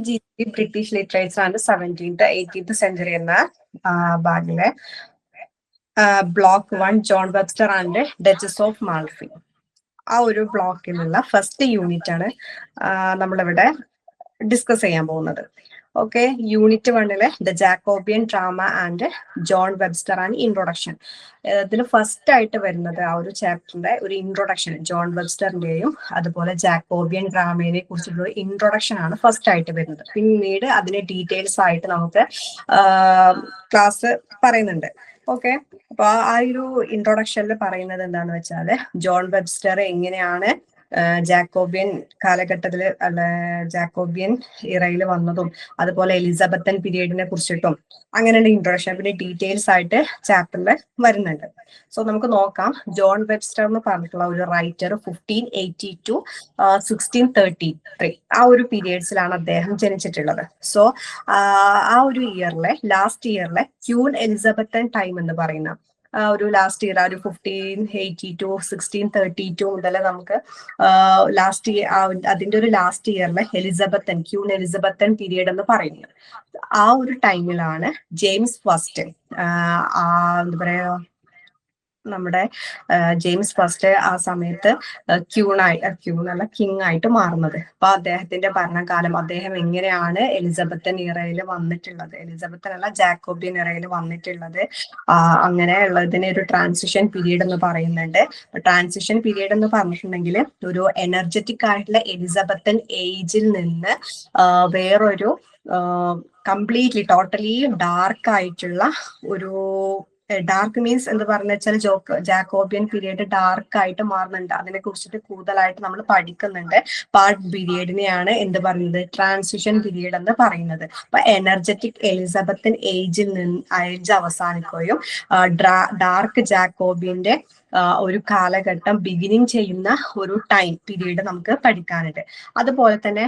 BGC British literature and 17th 18th century എന്ന ഭാഗിലെ block 1 John Webster and Duchess of Malfi. ആ ഒരു ബ്ലോക്കിലുള്ള first unit ആണ് നമ്മളിവിടെ ഡിസ്കസ് ചെയ്യാൻ പോകുന്നത്. Okay, unit 1 the Jacobian drama and John Webster and introduction. ഇതിൽ ഫസ്റ്റ് ആയിട്ട് വരുന്നത് ആ ഒരു ചാപ്റ്ററിന്റെ ഒരു ഇൻട്രൊഡക്ഷൻ, ജോൺ വെബ്സ്റ്ററിന്റെയും അതുപോലെ ജാക്കോബിയൻ ഡ്രാമയെ കുറിച്ചുള്ള ഇൻട്രൊഡക്ഷൻ ആണ് ഫസ്റ്റ് ആയിട്ട് വരുന്നത്. പിന്നീട് അതിന്റെ ഡീറ്റെയിൽസ് ആയിട്ട് നമുക്ക് ക്ലാസ് പറയുന്നുണ്ട്. ഓക്കെ, അപ്പൊ ആ ഒരു ഇൻട്രൊഡക്ഷനിൽ പറയുന്നത് എന്താന്ന് വെച്ചാല് ജോൺ വെബ്സ്റ്റർ എങ്ങനെയാണ് ജാക്കോബിയൻ കാലഘട്ടത്തിൽ ജാക്കോബിയൻ ഇറയിൽ വന്നതും അതുപോലെ എലിസബത്തൻ പീരീഡിനെ കുറിച്ചിട്ടും അങ്ങനെയുള്ള ഇൻട്രൊഡക്ഷൻ പിന്നെ ഡീറ്റെയിൽസ് ആയിട്ട് ചാപ്റ്ററിൽ വരുന്നുണ്ട്. സോ നമുക്ക് നോക്കാം. ജോൺ വെബ്സ്റ്റർ എന്ന് പറഞ്ഞിട്ടുള്ള ഒരു റൈറ്റർ 1580 to 1633 ആ ഒരു പീരിയഡ്സിലാണ് അദ്ദേഹം ജനിച്ചിട്ടുള്ളത്. സോ ആ ഒരു ഇയറിലെ ലാസ്റ്റ് ഇയറിലെ ക്യൂൻ എലിസബത്തൻ ടൈം എന്ന് പറയുന്ന ഒരു ലാസ്റ്റ് ഇയർ, ഒരു 1580 to 1632 മുതൽ നമുക്ക് ലാസ്റ്റ് അതിന്റെ ഒരു ലാസ്റ്റ് ഇയറിലെ എലിസബത്തൻ ക്യൂൻ എലിസബത്തൻ പീരീഡ് എന്ന് പറയുന്നത്. ആ ഒരു ടൈമിലാണ് ജെയിംസ് ഫസ്റ്റ് എന്താ പറയാ നമ്മുടെ ജെയിംസ് ഫസ്റ്റ് ആ സമയത്ത് കിങ് ആയിട്ട് മാറുന്നത്. അപ്പൊ അദ്ദേഹത്തിന്റെ ഭരണകാലം, അദ്ദേഹം എങ്ങനെയാണ് എലിസബത്തൻ ഇറയിൽ വന്നിട്ടുള്ളത്, എലിസബത്തൻ അല്ല ജാക്കോബിയൻ ഇറയിൽ വന്നിട്ടുള്ളത്, അങ്ങനെയുള്ളതിനെ ഒരു ട്രാൻസിഷൻ പീരീഡ് എന്ന് പറയുന്നുണ്ട്. ട്രാൻസിഷൻ പീരീഡ് എന്ന് പറഞ്ഞിട്ടുണ്ടെങ്കിൽ ഒരു എനർജറ്റിക് ആയിട്ടുള്ള എലിസബത്തൻ ഏജിൽ നിന്ന് വേറൊരു കംപ്ലീറ്റ്ലി ടോട്ടലി ഡാർക്ക് ആയിട്ടുള്ള ഒരു ഡാർക്ക് മീൻസ് എന്ന് പറഞ്ഞു വെച്ചാൽ ജാക്കോബിയൻ പീരീഡ് ഡാർക്ക് ആയിട്ട് മാറുന്നുണ്ട്. അതിനെ കുറിച്ചിട്ട് കൂടുതലായിട്ട് നമ്മൾ പഠിക്കുന്നുണ്ട്. പാർട്ട് പീരീഡിനെയാണ് എന്ത് പറയുന്നത്, ട്രാൻസിഷൻ പീരീഡ് എന്ന് പറയുന്നത്. അപ്പൊ എനർജറ്റിക് എലിസബത്തൻ ഏജ് അവസാനിക്കുകയും ഡാർക്ക് ജാക്കോബിയന്റെ ഒരു കാലഘട്ടം ബിഗിനിങ് ചെയ്യുന്ന ഒരു ടൈം പീരീഡ് നമുക്ക് പഠിക്കാനുണ്ട്. അതുപോലെ തന്നെ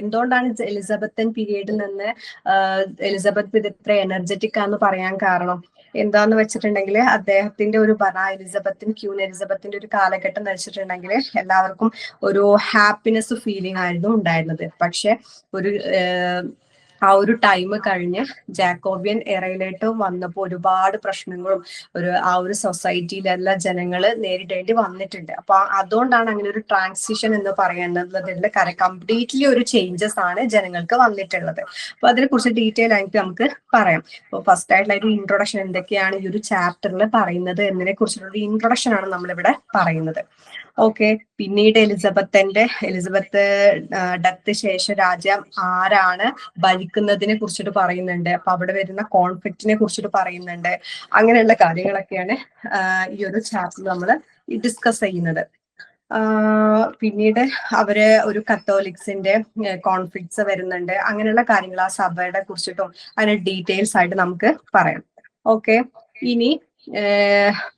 എന്തുകൊണ്ടാണ് എലിസബത്തൻ പീരീഡിൽ നിന്ന് എലിസബത്ത് പീരീഡ് ഇത്ര എനർജറ്റിക് ആണെന്ന് പറയാൻ കാരണം എന്താന്ന് വെച്ചിട്ടുണ്ടെങ്കിൽ അദ്ദേഹത്തിന്റെ ഒരു ക്യൂൻ എലിസബത്തിന്റെ ഒരു കാലഘട്ടം എന്ന് വെച്ചിട്ടുണ്ടെങ്കിൽ എല്ലാവർക്കും ഒരു ഹാപ്പിനെസ് ഫീലിംഗ് ആയിരുന്നു ഉണ്ടായിരുന്നത്. പക്ഷെ ആ ഒരു ടൈം കഴിഞ്ഞ് ജാക്കോബിയൻ എറയിലോട്ട് വന്നപ്പോൾ ഒരുപാട് പ്രശ്നങ്ങളും ആ ഒരു സൊസൈറ്റിയിലെല്ലാ ജനങ്ങള് നേരിടേണ്ടി വന്നിട്ടുണ്ട്. അപ്പൊ അതുകൊണ്ടാണ് അങ്ങനെ ഒരു ട്രാൻസിഷൻ എന്ന് പറയുന്നതിന്റെ കംപ്ലീറ്റ്ലി ഒരു ചേഞ്ചസ് ആണ് ജനങ്ങൾക്ക് വന്നിട്ടുള്ളത്. അപ്പൊ അതിനെ കുറിച്ച് ഡീറ്റെയിൽ ആയിട്ട് നമുക്ക് പറയാം. അപ്പൊ ഫസ്റ്റ് ആയിട്ടുള്ള ഒരു ഇൻട്രൊഡക്ഷൻ, എന്തൊക്കെയാണ് ഈ ഒരു ചാപ്റ്ററിൽ പറയുന്നത് എന്നതിനെ കുറിച്ചുള്ള ഇൻട്രൊഡക്ഷൻ ആണ് നമ്മളിവിടെ പറയുന്നത്. ഓക്കെ, പിന്നീട് എലിസബത്ത് ഡെത്ത് ശേഷം രാജ്യം ആരാണ് ഭരിക്കുന്നതിനെ കുറിച്ചിട്ട് പറയുന്നുണ്ട്. അപ്പൊ അവിടെ വരുന്ന കോൺഫ്ലിക്റ്റിനെ കുറിച്ചിട്ട് പറയുന്നുണ്ട്. അങ്ങനെയുള്ള കാര്യങ്ങളൊക്കെയാണ് ഈ ഒരു ചാപ്റ്ററിൽ നമ്മൾ ഡിസ്കസ് ചെയ്യുന്നത്. പിന്നീട് ഒരു കത്തോലിക്സിന്റെ കോൺഫ്ലിക്ട്സ് വരുന്നുണ്ട്. അങ്ങനെയുള്ള കാര്യങ്ങൾ ആ സഭയുടെ കുറിച്ചിട്ടും അതിന്റെ ഡീറ്റെയിൽസ് ആയിട്ട് നമുക്ക് പറയാം. ഓക്കെ, ഇനി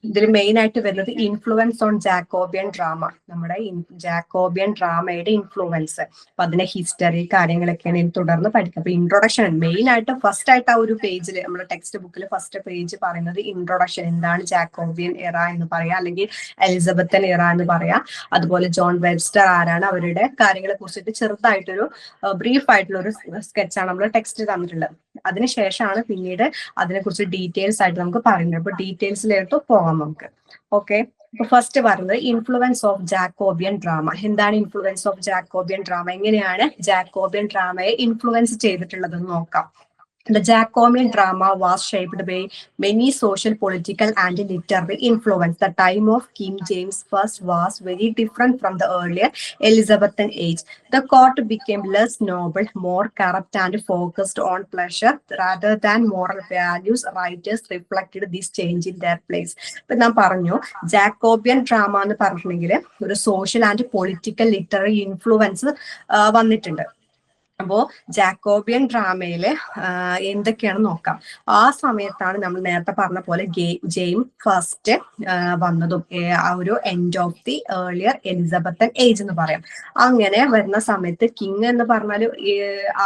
ഇതിൽ മെയിൻ ആയിട്ട് വരുന്നത് ഇൻഫ്ലുവൻസ് ഓൺ ജാക്കോബിയൻ ഡ്രാമ, നമ്മുടെ ജാക്കോബിയൻ ഡ്രാമയുടെ ഇൻഫ്ലുവൻസ്. അപ്പൊ അതിന്റെ ഹിസ്റ്ററി കാര്യങ്ങളൊക്കെയാണ് ഇനി തുടർന്ന് പഠിക്കുക. അപ്പൊ ഇൻട്രൊഡക്ഷൻ മെയിൻ ആയിട്ട് ഫസ്റ്റ് ആയിട്ട് ആ ഒരു പേജിൽ നമ്മുടെ ടെക്സ്റ്റ് ബുക്കിൽ ഫസ്റ്റ് പേജ് പറയുന്നത് ഇൻട്രൊഡക്ഷൻ, എന്താണ് ജാക്കോബിയൻ എറ എന്ന് പറയാം, അല്ലെങ്കിൽ എലിസബത്തൻ എറ എന്ന് പറയാം. അതുപോലെ ജോൺ വെബ്സ്റ്റർ ആരാണ്, അവരുടെ കാര്യങ്ങളെ കുറിച്ചിട്ട് ചെറുതായിട്ടൊരു ബ്രീഫ് ആയിട്ടുള്ള ഒരു സ്കെച്ചാണ് നമ്മൾ ടെക്സ്റ്റ് തന്നിട്ടുള്ളത്. അതിനുശേഷമാണ് പിന്നീട് അതിനെക്കുറിച്ച് ഡീറ്റെയിൽസ് ആയിട്ട് നമുക്ക് പറയുന്നത്. അപ്പൊ ഡീറ്റെയിൽസിലേക്ക് പോകാം നമുക്ക്. ഓക്കെ, അപ്പൊ ഫസ്റ്റ് പറയുന്നത് ഇൻഫ്ലുവൻസ് ഓഫ് ജാക്കോബിയൻ ഡ്രാമ. എന്താണ് ഇൻഫ്ലുവൻസ് ഓഫ് ജാക്കോബിയൻ ഡ്രാമ, എങ്ങനെയാണ് ജാക്കോബിയൻ ഡ്രാമയെ ഇൻഫ്ലുവൻസ് ചെയ്തിട്ടുള്ളതെന്ന് നോക്കാം. The Jacobean drama was shaped by many social, political, and literary influence. The time of King James I was very different from the earlier Elizabethan age. The court became less noble, more corrupt, and focused on pleasure rather than moral values. Writers reflected this change in their place. ഇപ്പൊ ഞാൻ പറഞ്ഞു, Jacobean drama എന്ന് പറഞ്ഞിട്ടുണ്ടെങ്കിൽ ഒരു social and political literary influence വന്നിട്ടുണ്ട്. അപ്പോ Jacobian ഡ്രാമയില് എന്തൊക്കെയാണെന്ന് നോക്കാം. ആ സമയത്താണ് നമ്മൾ നേരത്തെ പറഞ്ഞ പോലെ ജെയിംസ് ഫസ്റ്റ് വന്നതും ആ ഒരു end of the earlier Elizabethan age എന്ന് പറയാം. അങ്ങനെ വരുന്ന സമയത്ത് കിങ് എന്ന് പറഞ്ഞാൽ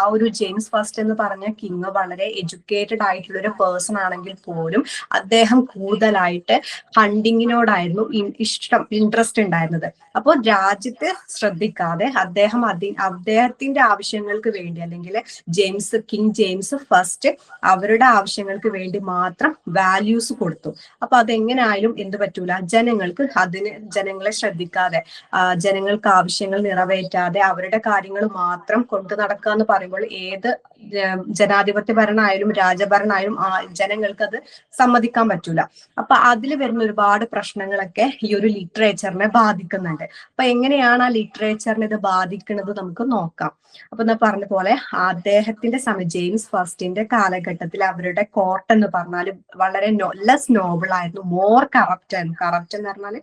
ആ ഒരു ജെയിംസ് ഫസ്റ്റ് എന്ന് പറഞ്ഞ കിങ് വളരെ എഡ്യൂക്കേറ്റഡ് ആയിട്ടുള്ള ഒരു പേഴ്സൺ ആണെങ്കിൽ പോലും അദ്ദേഹം കൂടുതലായിട്ട് ഹണ്ടിങ്ങിനോടായിരുന്നു ഇൻട്രസ്റ്റ് ഉണ്ടായിരുന്നത്. അപ്പോൾ രാജ്യത്തെ ശ്രദ്ധിക്കാതെ അദ്ദേഹത്തിന്റെ ആവശ്യങ്ങൾ ആവശ്യങ്ങൾക്ക് വേണ്ടി, അല്ലെങ്കിൽ കിങ് ജെയിംസ് ഫസ്റ്റ് അവരുടെ ആവശ്യങ്ങൾക്ക് വേണ്ടി മാത്രം വാല്യൂസ് കൊടുത്തു. അപ്പൊ അതെങ്ങനെയായാലും എന്ത് പറ്റൂല, ജനങ്ങളെ ശ്രദ്ധിക്കാതെ ജനങ്ങൾക്ക് ആവശ്യങ്ങൾ നിറവേറ്റാതെ അവരുടെ കാര്യങ്ങൾ മാത്രം കൊണ്ടു നടക്കുക എന്ന് പറയുമ്പോൾ ഏത് ജനാധിപത്യ ഭരണമായാലും രാജഭരണമായാലും ജനങ്ങൾക്ക് അത് സമ്മതിക്കാൻ പറ്റൂല. അപ്പൊ അതിൽ വരുന്ന ഒരുപാട് പ്രശ്നങ്ങളൊക്കെ ഈ ഒരു ലിറ്ററേച്ചറിനെ ബാധിക്കുന്നുണ്ട്. അപ്പൊ എങ്ങനെയാണ് ആ ലിറ്ററേച്ചറിനെ ഇത് ബാധിക്കുന്നത് നമുക്ക് നോക്കാം. അപ്പൊ എന്നാ പറഞ്ഞ പോലെ അദ്ദേഹത്തിന്റെ സമയം ജെയിംസ് ഫസ്റ്റിന്റെ കാലഘട്ടത്തിൽ അവരുടെ കോർട്ട് എന്ന് പറഞ്ഞാൽ വളരെ ലെസ് നോബിൾ ആയിരുന്നു, മോർ കറപ്റ്റ് ആയിരുന്നു. കറപ്റ്റ് എന്ന് പറഞ്ഞാൽ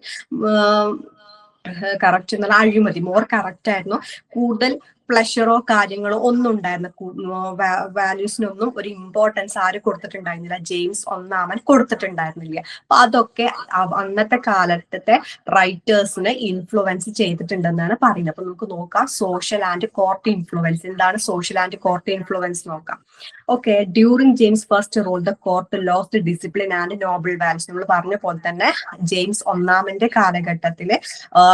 കറക്റ്റ് എന്നുള്ള അഴിമതി, മോർ കറക്റ്റ് ആയിരുന്നു. കൂടുതൽ പ്ലഷറോ കാര്യങ്ങളോ ഒന്നും ഉണ്ടായിരുന്ന വാല്യൂസിനൊന്നും ഒരു ഇമ്പോർട്ടൻസ് ആര് കൊടുത്തിട്ടുണ്ടായിരുന്നില്ല, ജെയിംസ് ഒന്നാമൻ കൊടുത്തിട്ടുണ്ടായിരുന്നില്ല. അപ്പൊ അതൊക്കെ അന്നത്തെ കാലത്തെ റൈറ്റേഴ്സിനെ ഇൻഫ്ലുവൻസ് ചെയ്തിട്ടുണ്ടെന്നാണ് പറയുന്നത്. അപ്പൊ നമുക്ക് നോക്കാം സോഷ്യൽ ആൻഡ് കോർട്ട് ഇൻഫ്ലുവൻസ്. എന്താണ് സോഷ്യൽ ആൻഡ് കോർട്ട് ഇൻഫ്ലുവൻസ് നോക്കാം. Okay, during James first rule the court lost discipline and Noble values. നമ്മൾ പറഞ്ഞ പോലെ തന്നെ ജെയിംസ് ഒന്നാമന്റെ കാലഘട്ടത്തില്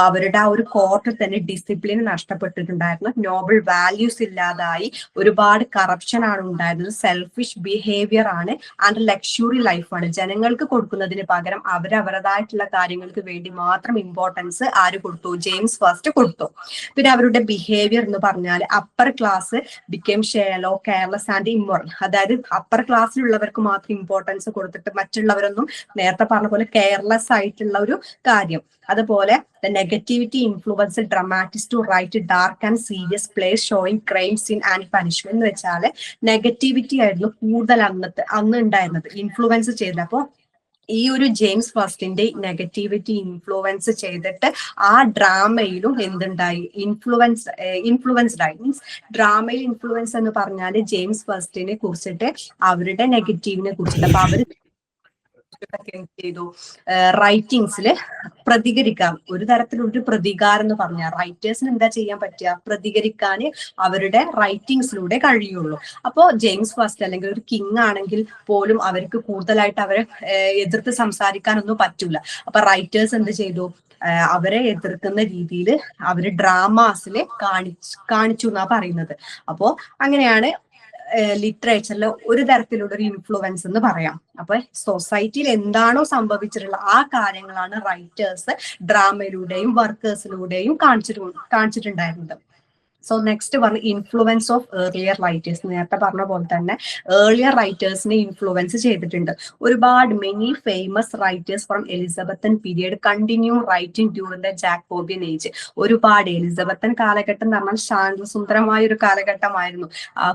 അവരുടെ ആ ഒരു കോർട്ടിൽ തന്നെ ഡിസിപ്ലിൻ നഷ്ടപ്പെട്ടിട്ടുണ്ടായിരുന്നു, നോബിൾ വാല്യൂസ് ഇല്ലാതായി, ഒരുപാട് കറപ്ഷൻ ആണ് ഉണ്ടായിരുന്നത്, സെൽഫിഷ് ബിഹേവിയർ ആണ്, ആൻഡ് ലക്ഷറി ലൈഫാണ്. ജനങ്ങൾക്ക് കൊടുക്കുന്നതിന് പകരം അവരവരുടേതായിട്ടുള്ള കാര്യങ്ങൾക്ക് വേണ്ടി മാത്രം ഇമ്പോർട്ടൻസ് ആര് കൊടുത്തു, ജെയിംസ് ഫസ്റ്റ് കൊടുത്തു. പിന്നെ അവരുടെ ബിഹേവിയർ എന്ന് പറഞ്ഞാൽ upper class became shallow, careless and immoral. അതായത് അപ്പർ ക്ലാസ്സിലുള്ളവർക്ക് മാത്രം ഇമ്പോർട്ടൻസ് കൊടുത്തിട്ട് മറ്റുള്ളവരൊന്നും നേരത്തെ പറഞ്ഞ പോലെ കെയർലെസ് ആയിട്ടുള്ള ഒരു കാര്യം. അതുപോലെ negativity influence dramatics to write dark and serious plays showing crime scene and punishment. എന്ന് വെച്ചാൽ നെഗറ്റിവിറ്റി ആയിരുന്നു കൂടുതൽ അന്ന് ഉണ്ടായിരുന്നത്, ഇൻഫ്ലുവൻസ് ചെയ്തത്. അപ്പോൾ ഈ ഒരു ജെയിംസ് ഫസ്റ്റിന്റെ നെഗറ്റിവിറ്റി ഇൻഫ്ലുവൻസ് ചെയ്തിട്ട് ആ ഡ്രാമയിലും എന്തുണ്ടായി, ഇൻഫ്ലുവൻസ്ഡ് ആയി. മീൻസ് ഡ്രാമയിൽ ഇൻഫ്ലുവൻസ് എന്ന് പറഞ്ഞാൽ ജെയിംസ് ഫസ്റ്റിനെ കുറിച്ചിട്ട് അവരുടെ നെഗറ്റീവിനെ കുറിച്ചിട്ട്. അപ്പൊ അവര് ചെയ്തു റൈറ്റിങ്സിൽ പ്രതികരിക്കാം, ഒരു തരത്തിലൊരു പ്രതികാരം എന്ന് പറഞ്ഞാൽ റൈറ്റേഴ്സിന് എന്താ ചെയ്യാൻ പറ്റുക, പ്രതികരിക്കാൻ അവരുടെ റൈറ്റിങ്സിലൂടെ കഴിയുള്ളൂ. അപ്പോ ജെയിംസ് ഫസ്റ്റ് അല്ലെങ്കിൽ ഒരു കിങ് ആണെങ്കിൽ പോലും അവർക്ക് കൂടുതലായിട്ട് അവരെ എതിർത്ത് സംസാരിക്കാനൊന്നും പറ്റൂല. അപ്പൊ റൈറ്റേഴ്സ് എന്ത് ചെയ്തു, അവരെ എതിർക്കുന്ന രീതിയിൽ അവര് ഡ്രാമാസിൽ കാണിച്ചു എന്നാ പറയുന്നത്. അപ്പോ അങ്ങനെയാണ് ലിറ്ററേച്ചറിൽ ഒരു തരത്തിലുള്ള ഒരു ഇൻഫ്ലുവൻസ് എന്ന് പറയാം. അപ്പൊ സൊസൈറ്റിയിൽ എന്താണോ സംഭവിച്ചിട്ടുള്ള ആ കാര്യങ്ങളാണ് റൈറ്റേഴ്സ് ഡ്രാമയിലൂടെയും വർക്കേഴ്സിലൂടെയും കാണിച്ചിട്ടുണ്ടായിരുന്നത്. സോ നെക്സ്റ്റ് പറഞ്ഞ ഇൻഫ്ലുവൻസ് ഓഫ് ഏർലിയർ റൈറ്റേഴ്സ്. നേരത്തെ പറഞ്ഞ പോലെ തന്നെ ഏർലിയർ റൈറ്റേഴ്സിനെ ഇൻഫ്ലുവൻസ് ചെയ്തിട്ടുണ്ട്. ഒരുപാട് many famous writers from Elizabethan period continue writing during the Jacobian age. ഒരുപാട് എലിസബത്തൻ കാലഘട്ടം എന്ന് പറഞ്ഞാൽ ശാന്തസുന്ദരമായ ഒരു കാലഘട്ടമായിരുന്നു,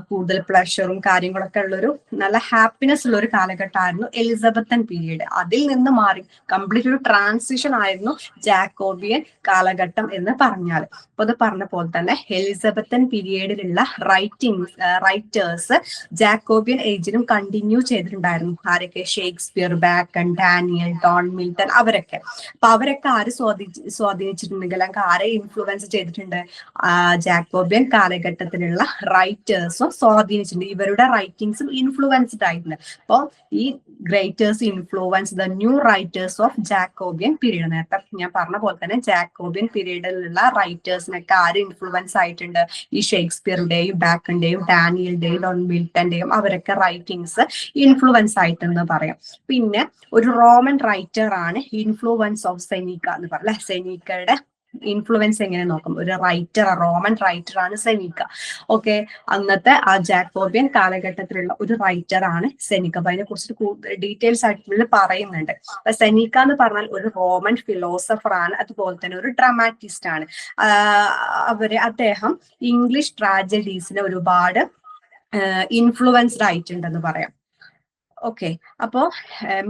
കൂടുതൽ പ്ലഷറും കാര്യങ്ങളൊക്കെ ഉള്ളൊരു നല്ല ഹാപ്പിനെസ് ഉള്ള ഒരു കാലഘട്ടമായിരുന്നു എലിസബത്തൻ പീരിയഡ്. അതിൽ നിന്ന് മാറി കംപ്ലീറ്റ് ഒരു ട്രാൻസിഷൻ ആയിരുന്നു ജാക്കോബിയൻ കാലഘട്ടം എന്ന് പറഞ്ഞാൽ. അപ്പൊ അത് പറഞ്ഞ പോലെ തന്നെ എലിസബത്തൻ പീരിയഡിലുള്ള റൈറ്റേഴ്സ് ജാക്കോബിയൻ ഏജിലും കണ്ടിന്യൂ ചെയ്തിട്ടുണ്ടായിരുന്നു. ആരൊക്കെ, Shakespeare, Bacon, Daniel, Donne Milton, അവരൊക്കെ. അപ്പൊ അവരൊക്കെ ആര് സ്വാധീനിച്ചിട്ടുണ്ടെങ്കിൽ അല്ലെങ്കിൽ ആരെ ഇൻഫ്ലുവൻസ് ചെയ്തിട്ടുണ്ട്, ജാക്കോബിയൻ കാലഘട്ടത്തിലുള്ള റൈറ്റേഴ്സും സ്വാധീനിച്ചിട്ടുണ്ട്, ഇവരുടെ റൈറ്റിംഗ്സും ഇൻഫ്ലുവൻസ്ഡ് ആയിട്ടുണ്ട്. അപ്പൊ ഈ greaters influence the new writers of Jacobean period. നേരത്തെ ഞാൻ പറഞ്ഞ പോലെ തന്നെ ജാക്കോബിയൻ പീരീഡിലുള്ള റൈറ്റേഴ്സിനൊക്കെ ആര് ഇൻഫ്ലുവൻസ് ആയിട്ടുണ്ട്, ഈ ഷേക്സ്പിയറുടെയും ബാക്കന്റെയും ഡാനിയലിന്റെയും ഡോൺ മിൽട്ടന്റെയും അവരൊക്കെ റൈറ്റിംഗ്സ് ഇൻഫ്ലുവൻസ് ആയിട്ടെന്ന് പറയാം. പിന്നെ ഒരു റോമൻ റൈറ്റർ ആണ് ഇൻഫ്ലുവൻസ് ഓഫ് സെനീക്ക എന്ന് പറയാം. സെനീക്കയുടെ ഇൻഫ്ലുവൻസ് എങ്ങനെ നോക്കും, ഒരു റോമൻ റൈറ്റർ ആണ് സെനീക്ക. ഓക്കെ, അന്നത്തെ ആ ജാക്കോബിയൻ കാലഘട്ടത്തിലുള്ള ഒരു റൈറ്റർ ആണ് സെനീക്ക. അപ്പൊ അതിനെ കുറിച്ച് ഡീറ്റെയിൽസ് ആയിട്ട് പറയുന്നുണ്ട്. അപ്പൊ സെനീക്ക എന്ന് പറഞ്ഞാൽ ഒരു റോമൻ ഫിലോസഫർ ആണ്, അതുപോലെ തന്നെ ഒരു ഡ്രാമാറ്റിസ്റ്റ് ആണ്. അദ്ദേഹം ഇംഗ്ലീഷ് ട്രാജഡീസിനെ ഒരുപാട് ഇൻഫ്ലുവൻസ്ഡ് ആയിട്ടുണ്ടെന്ന് പറയാം. ഓക്കെ, അപ്പോ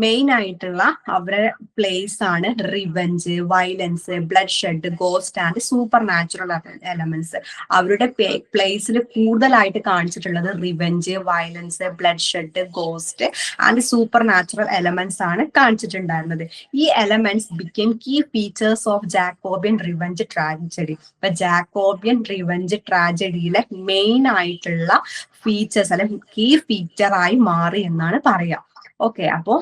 മെയിൻ ആയിട്ടുള്ള അവരുടെ പ്ലേസ് ആണ് revenge, violence, bloodshed, ghost and supernatural elements. അവരുടെ പ്ലേസിൽ കൂടുതലായിട്ട് കാണിച്ചിട്ടുള്ളത് revenge, violence, bloodshed, ghost and supernatural elements ആണ് കാണിച്ചിട്ടുണ്ടായിരുന്നത്. ഈ elements became key features of Jacobean revenge tragedy. ഇപ്പൊ ജാക്കോബിയൻ റിവെഞ്ച് ട്രാജഡിയിലെ മെയിൻ ആയിട്ടുള്ള ഫീച്ചേഴ്സ് അല്ലെങ്കിൽ കീ ഫീച്ചർ ആയി മാറി എന്നാണ് പറയാം. ഓക്കെ, അപ്പോ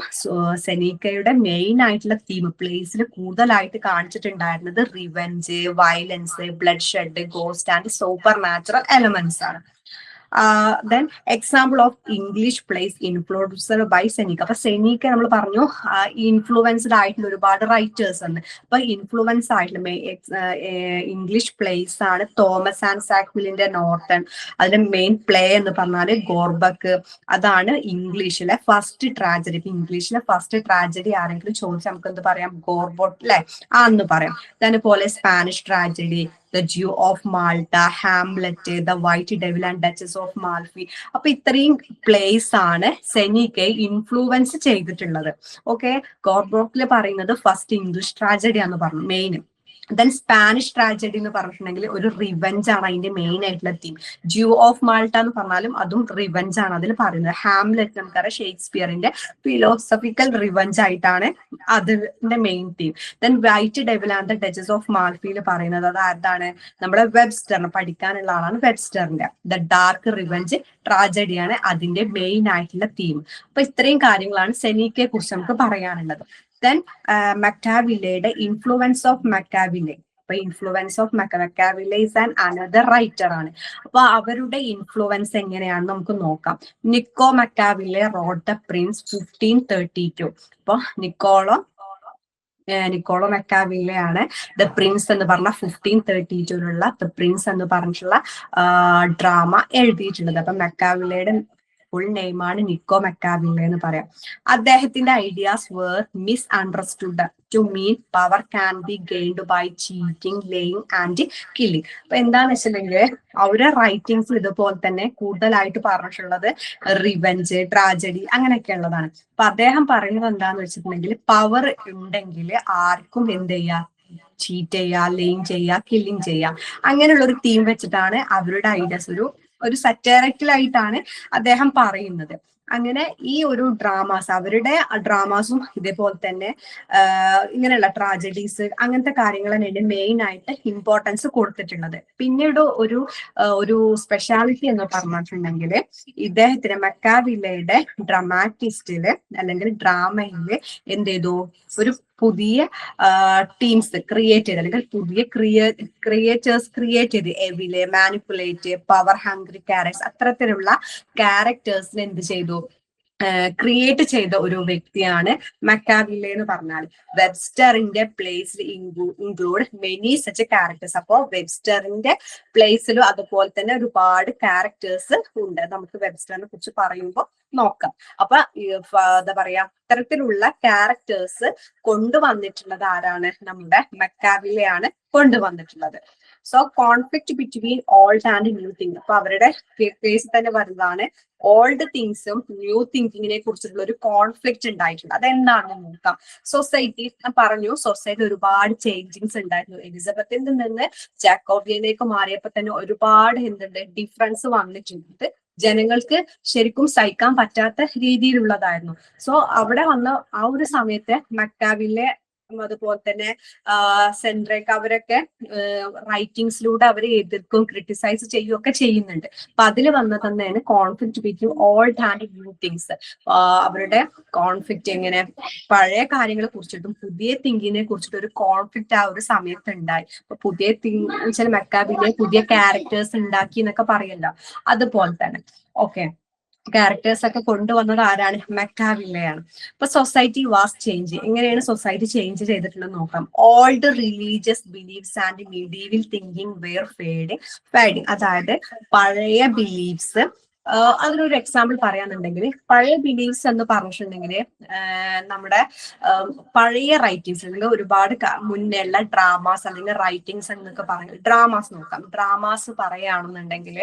സെനീക്കയുടെ മെയിൻ ആയിട്ടുള്ള തീം പ്ലേസിൽ കൂടുതലായിട്ട് കാണിച്ചിട്ടുണ്ടായിരുന്നത് revenge, violence, bloodshed, ghost and supernatural elements ആണ്. Then example of English plays influenced by Seneca. അപ്പൊ സെനീക്ക നമ്മൾ പറഞ്ഞു ഇൻഫ്ലുവൻസ്ഡ് ആയിട്ടുള്ള ഒരുപാട് റൈറ്റേഴ്സ് ഉണ്ട്. അപ്പൊ ഇൻഫ്ലുവൻസ് ആയിട്ടുള്ള ഇംഗ്ലീഷ് പ്ലേസ് ആണ് തോമസ് ആൻഡ് സാക്വിലിന്റെ നോർട്ടൺ. അതിന്റെ മെയിൻ പ്ലേ എന്ന് പറഞ്ഞാല് ഗോർബക്ക്. അതാണ് ഇംഗ്ലീഷിലെ ഫസ്റ്റ് ട്രാജഡി. ഇപ്പൊ ഇംഗ്ലീഷിലെ ഫസ്റ്റ് ട്രാജഡി ആരെങ്കിലും ചോദിച്ചാൽ നമുക്ക് എന്ത് പറയാം? ഗോർബോട്ട് അല്ലെ, ആന്ന് പറയാം. അതുപോലെ Spanish tragedy, the Jew of Malta, Hamlet, the white devil and Duchess of മാൽഫി. അപ്പൊ ഇത്രയും പ്ലേസ് ആണ് സെനീക്കയെ ഇൻഫ്ലുവൻസ് ചെയ്തിട്ടുള്ളത്. ഓക്കെ, ഗോർബോട്ടിൽ പറയുന്നത് ഫസ്റ്റ് ഇംഗ്ലീഷ് ട്രാജഡി ആണെന്ന് പറഞ്ഞു മെയിൻ. ദെൻ സ്പാനിഷ് ട്രാജഡി എന്ന് പറഞ്ഞിട്ടുണ്ടെങ്കിൽ ഒരു റിവെഞ്ച് ആണ് അതിന്റെ മെയിൻ ആയിട്ടുള്ള തീം. ജ്യൂ ഓഫ് മാൾട്ട എന്ന് പറഞ്ഞാലും അതും റിവെഞ്ച് ആണ് അതിൽ പറയുന്നത്. ഹാംലെറ്റ് നമുക്കറിയാം ഷേക്സ്പിയറിന്റെ ഫിലോസഫിക്കൽ റിവെഞ്ച് ആയിട്ടാണ് അതിന്റെ main theme. Then white devil and the Duchess of മാൽഫിയിൽ പറയുന്നത് അത് ആർതാണ്? നമ്മുടെ വെബ്സ്റ്ററിന് പഠിക്കാനുള്ള ആളാണ് വെബ്സ്റ്ററിന്റെ ദ ഡാർക്ക് റിവെഞ്ച് ട്രാജഡിയാണ് അതിന്റെ മെയിൻ ആയിട്ടുള്ള തീം. അപ്പൊ ഇത്രയും കാര്യങ്ങളാണ് സെനീക്കയെ കുറിച്ച് നമുക്ക് പറയാനുള്ളത്. ദെൻ മക്കാവില്ലയുടെ ഇൻഫ്ലുവൻസ് ഓഫ് മക്കാവില്ലെ. അപ്പൊ influence of Machiavelli is an another writer ആണ്. അപ്പൊ അവരുടെ ഇൻഫ്ലുവൻസ് എങ്ങനെയാണെന്ന് നമുക്ക് നോക്കാം. Nicco Machiavelli wrote the prince 1532. അപ്പൊ നിക്കോളോ മക്കാവില്ലെ ആണ് ദ പ്രിൻസ് എന്ന് പറഞ്ഞ 1532 ദ പ്രിൻസ് എന്ന് പറഞ്ഞിട്ടുള്ള ഡ്രാമ എഴുതിയിട്ടുള്ളത്. അപ്പൊ മക്കാവില്ലയുടെ ഫുൾ നെയിമാണ് നിക്കോ മക്കാവില്ലെ എന്ന് പറയാം. അദ്ദേഹത്തിന്റെ ideas were misunderstood to mean power can be gained by cheating, lying and killing. അപ്പൊ എന്താന്ന് വെച്ചിട്ടുണ്ടെങ്കിൽ അവരുടെ റൈറ്റിംഗ്സിൽ ഇതുപോലെ തന്നെ കൂടുതലായിട്ട് പറഞ്ഞിട്ടുള്ളത് റിവെഞ്ച്, ട്രാജഡി അങ്ങനെയൊക്കെ ഉള്ളതാണ്. അപ്പൊ അദ്ദേഹം പറയുന്നത് എന്താന്ന് വെച്ചിട്ടുണ്ടെങ്കിൽ പവർ ഉണ്ടെങ്കിൽ ആർക്കും എന്ത് ചെയ്യാ? ചീറ്റ് ചെയ്യാ, ലെയിൻ ചെയ്യാ, കില്ലിങ് ചെയ്യാ. അങ്ങനെയുള്ള ഒരു തീം വെച്ചിട്ടാണ് അവരുടെ ഐഡിയാസ് ഒരു സറ്റയറിക്കലായിട്ടാണ് അദ്ദേഹം പറയുന്നത്. അങ്ങനെ ഈ ഒരു ഡ്രാമാസ്, അവരുടെ ഡ്രാമാസും ഇതേപോലെ തന്നെ ഇങ്ങനെയുള്ള ട്രാജഡീസ് അങ്ങനത്തെ കാര്യങ്ങൾ തന്നെയാണ് മെയിൻ ആയിട്ട് ഇമ്പോർട്ടൻസ് കൊടുത്തിട്ടുള്ളത്. പിന്നീട് ഒരു സ്പെഷ്യാലിറ്റി എന്ന് പറഞ്ഞിട്ടുണ്ടെങ്കിൽ ഇദ്ദേഹത്തിന് മക്കാവില്ലയുടെ ഡ്രാമാറ്റിസ്റ്റില് അല്ലെങ്കിൽ ഡ്രാമയില് എന്ത് ചെയ്തു? ഒരു പുതിയ ടീംസ് ക്രിയേറ്റ് ചെയ്ത് അല്ലെങ്കിൽ പുതിയ ക്രിയേറ്റേഴ്സ് ക്രിയേറ്റ് ചെയ്ത് എവിലെ, മാനിപ്പുലേറ്റ്, പവർ ഹംഗ്രി ക്യാരക്ടേഴ്സ് അത്തരത്തിലുള്ള ക്യാരക്ടേഴ്സിനെ എന്ത് ചെയ്തു? ക്രിയേറ്റ് ചെയ്ത ഒരു വ്യക്തിയാണ് മക്കാവില്ലെ എന്ന് പറഞ്ഞാൽ. വെബ്സ്റ്ററിന്റെ പ്ലേസിൽ ഇൻക്ലൂഡ് മെനി സച്ച് ക്യാരക്ടേഴ്സ്. അപ്പോ വെബ്സ്റ്ററിന്റെ പ്ലേസിലും അതുപോലെ തന്നെ ഒരുപാട് ക്യാരക്ടേഴ്സ് ഉണ്ട്. നമുക്ക് വെബ്സ്റ്ററിനെ കുറിച്ച് പറയുമ്പോൾ നോക്കാം. അപ്പൊ എന്താ പറയാ, അത്തരത്തിലുള്ള ക്യാരക്ടേഴ്സ് കൊണ്ടുവന്നിട്ടുള്ളത് ആരാണ്? നമ്മുടെ മക്കാവില്ലെയാണ് കൊണ്ടുവന്നിട്ടുള്ളത്. So conflict between old and new thing. അപ്പൊ അവരുടെ കേസിൽ തന്നെ വരുന്നതാണ് ഓൾഡ് തിങ്സും ന്യൂ തിങ്കിങ്ങിനെ കുറിച്ചിട്ടുള്ള ഒരു കോൺഫ്ലിക്റ്റ് ഉണ്ടായിട്ടുണ്ട്. അതെന്താണെന്ന് നോക്കാം. സൊസൈറ്റി പറഞ്ഞു, സൊസൈറ്റി ഒരുപാട് ചേഞ്ചിങ്സ് ഉണ്ടായിരുന്നു. എലിസബത്തിൽ നിന്ന് ജാക്കോബിയയിലേക്ക് മാറിയപ്പോ തന്നെ ഒരുപാട് എന്തുണ്ട് ഡിഫറൻസ് വന്നിട്ടുണ്ട്. ജനങ്ങൾക്ക് ശരിക്കും സഹിക്കാൻ പറ്റാത്ത രീതിയിലുള്ളതായിരുന്നു. സോ അവിടെ വന്ന ആ ഒരു സമയത്ത് മക്കാവില്ലെ അതുപോലെ തന്നെ സെൻട്രേക്ക് അവരൊക്കെ റൈറ്റിംഗ്സിലൂടെ അവരെ എതിർക്കും, ക്രിട്ടിസൈസ് ചെയ്യുകയൊക്കെ ചെയ്യുന്നുണ്ട്. അപ്പൊ അതിൽ വന്ന തന്നെയാണ് conflict between old and new things. അവരുടെ കോൺഫ്ലിക്റ്റ് എങ്ങനെ പഴയ കാര്യങ്ങളെ കുറിച്ചിട്ടും പുതിയ തിങ്കിങ്ങിനെ കുറിച്ചിട്ടും ഒരു കോൺഫ്ലിക്റ്റ് ആ ഒരു സമയത്ത് ഉണ്ടായി. അപ്പൊ പുതിയ തിങ്ക് വെച്ചാൽ മക്കാവില്ലെ പുതിയ ക്യാരക്ടേഴ്സ് ഉണ്ടാക്കി എന്നൊക്കെ പറയല്ലോ, അതുപോലെ തന്നെ. ഓക്കെ, ക്യാരക്ടേഴ്സ് ഒക്കെ കൊണ്ടുവന്നത് ആരാണ്? മക്കാവില്ലെയാണ്. അപ്പൊ സൊസൈറ്റി വാസ് ചേഞ്ച്. എങ്ങനെയാണ് സൊസൈറ്റി ചേഞ്ച് ചെയ്തിട്ടുള്ളത് നോക്കാം. Old religious beliefs and medieval thinking were fading. അതായത് പഴയ ബിലീഫ്സ്, അതിനൊരു എക്സാമ്പിൾ പറയാന്നുണ്ടെങ്കിൽ പഴയ ബിലീഫ്സ് എന്ന് പറഞ്ഞിട്ടുണ്ടെങ്കിൽ നമ്മുടെ പഴയ റൈറ്റിങ്സ് അല്ലെങ്കിൽ ഒരുപാട് മുന്നേ ഉള്ള ഡ്രാമാസ് അല്ലെങ്കിൽ റൈറ്റിങ്സ് എന്നൊക്കെ പറയുന്നത്, ഡ്രാമാസ് നോക്കാം. ഡ്രാമാസ് പറയുകയാണെന്നുണ്ടെങ്കിൽ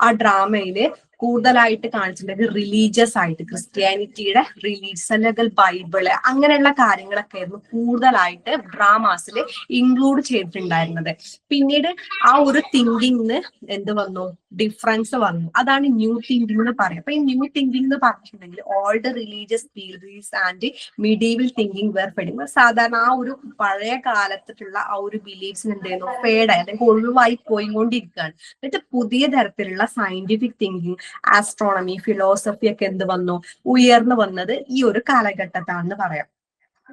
ആ ഡ്രാമയില് കൂടുതലായിട്ട് കാണിച്ചിട്ടുണ്ടെങ്കിൽ റിലീജിയസ് ആയിട്ട് ക്രിസ്ത്യാനിറ്റിയുടെ റിലീജിയസ് അല്ലെങ്കിൽ ബൈബിള് അങ്ങനെയുള്ള കാര്യങ്ങളൊക്കെ ആയിരുന്നു കൂടുതലായിട്ട് ഡ്രാമാസിൽ ഇൻക്ലൂഡ് ചെയ്തിട്ടുണ്ടായിരുന്നത്. പിന്നീട് ആ ഒരു തിങ്കിങ്ങിന് എന്ത് വന്നു? ഡിഫറൻസ് വന്നു. അതാണ് ന്യൂ തിങ്കിങ് എന്ന് പറയുന്നത്. അപ്പൊ ഈ ന്യൂ തിങ്കിങ് എന്ന് പറഞ്ഞിട്ടുണ്ടെങ്കിൽ old religious beliefs and medieval thinking were fading. സാധാരണ ആ ഒരു പഴയ കാലത്തിലുള്ള ആ ഒരു ബിലീഫ്സിന് എന്ത് ചെയ്യുന്നു? ഫേഡായി അല്ലെങ്കിൽ ഒഴിവായി പോയിക്കൊണ്ടിരിക്കുകയാണ്. എന്നിട്ട് പുതിയ തരത്തിലുള്ള സയന്റിഫിക് തിങ്കിങ്, ആസ്ട്രോണമി, ഫിലോസഫി ഒക്കെ എന്ത് വന്നു? ഉയർന്നു വന്നത് ഈ ഒരു കാലഘട്ടത്താണെന്ന് പറയാം.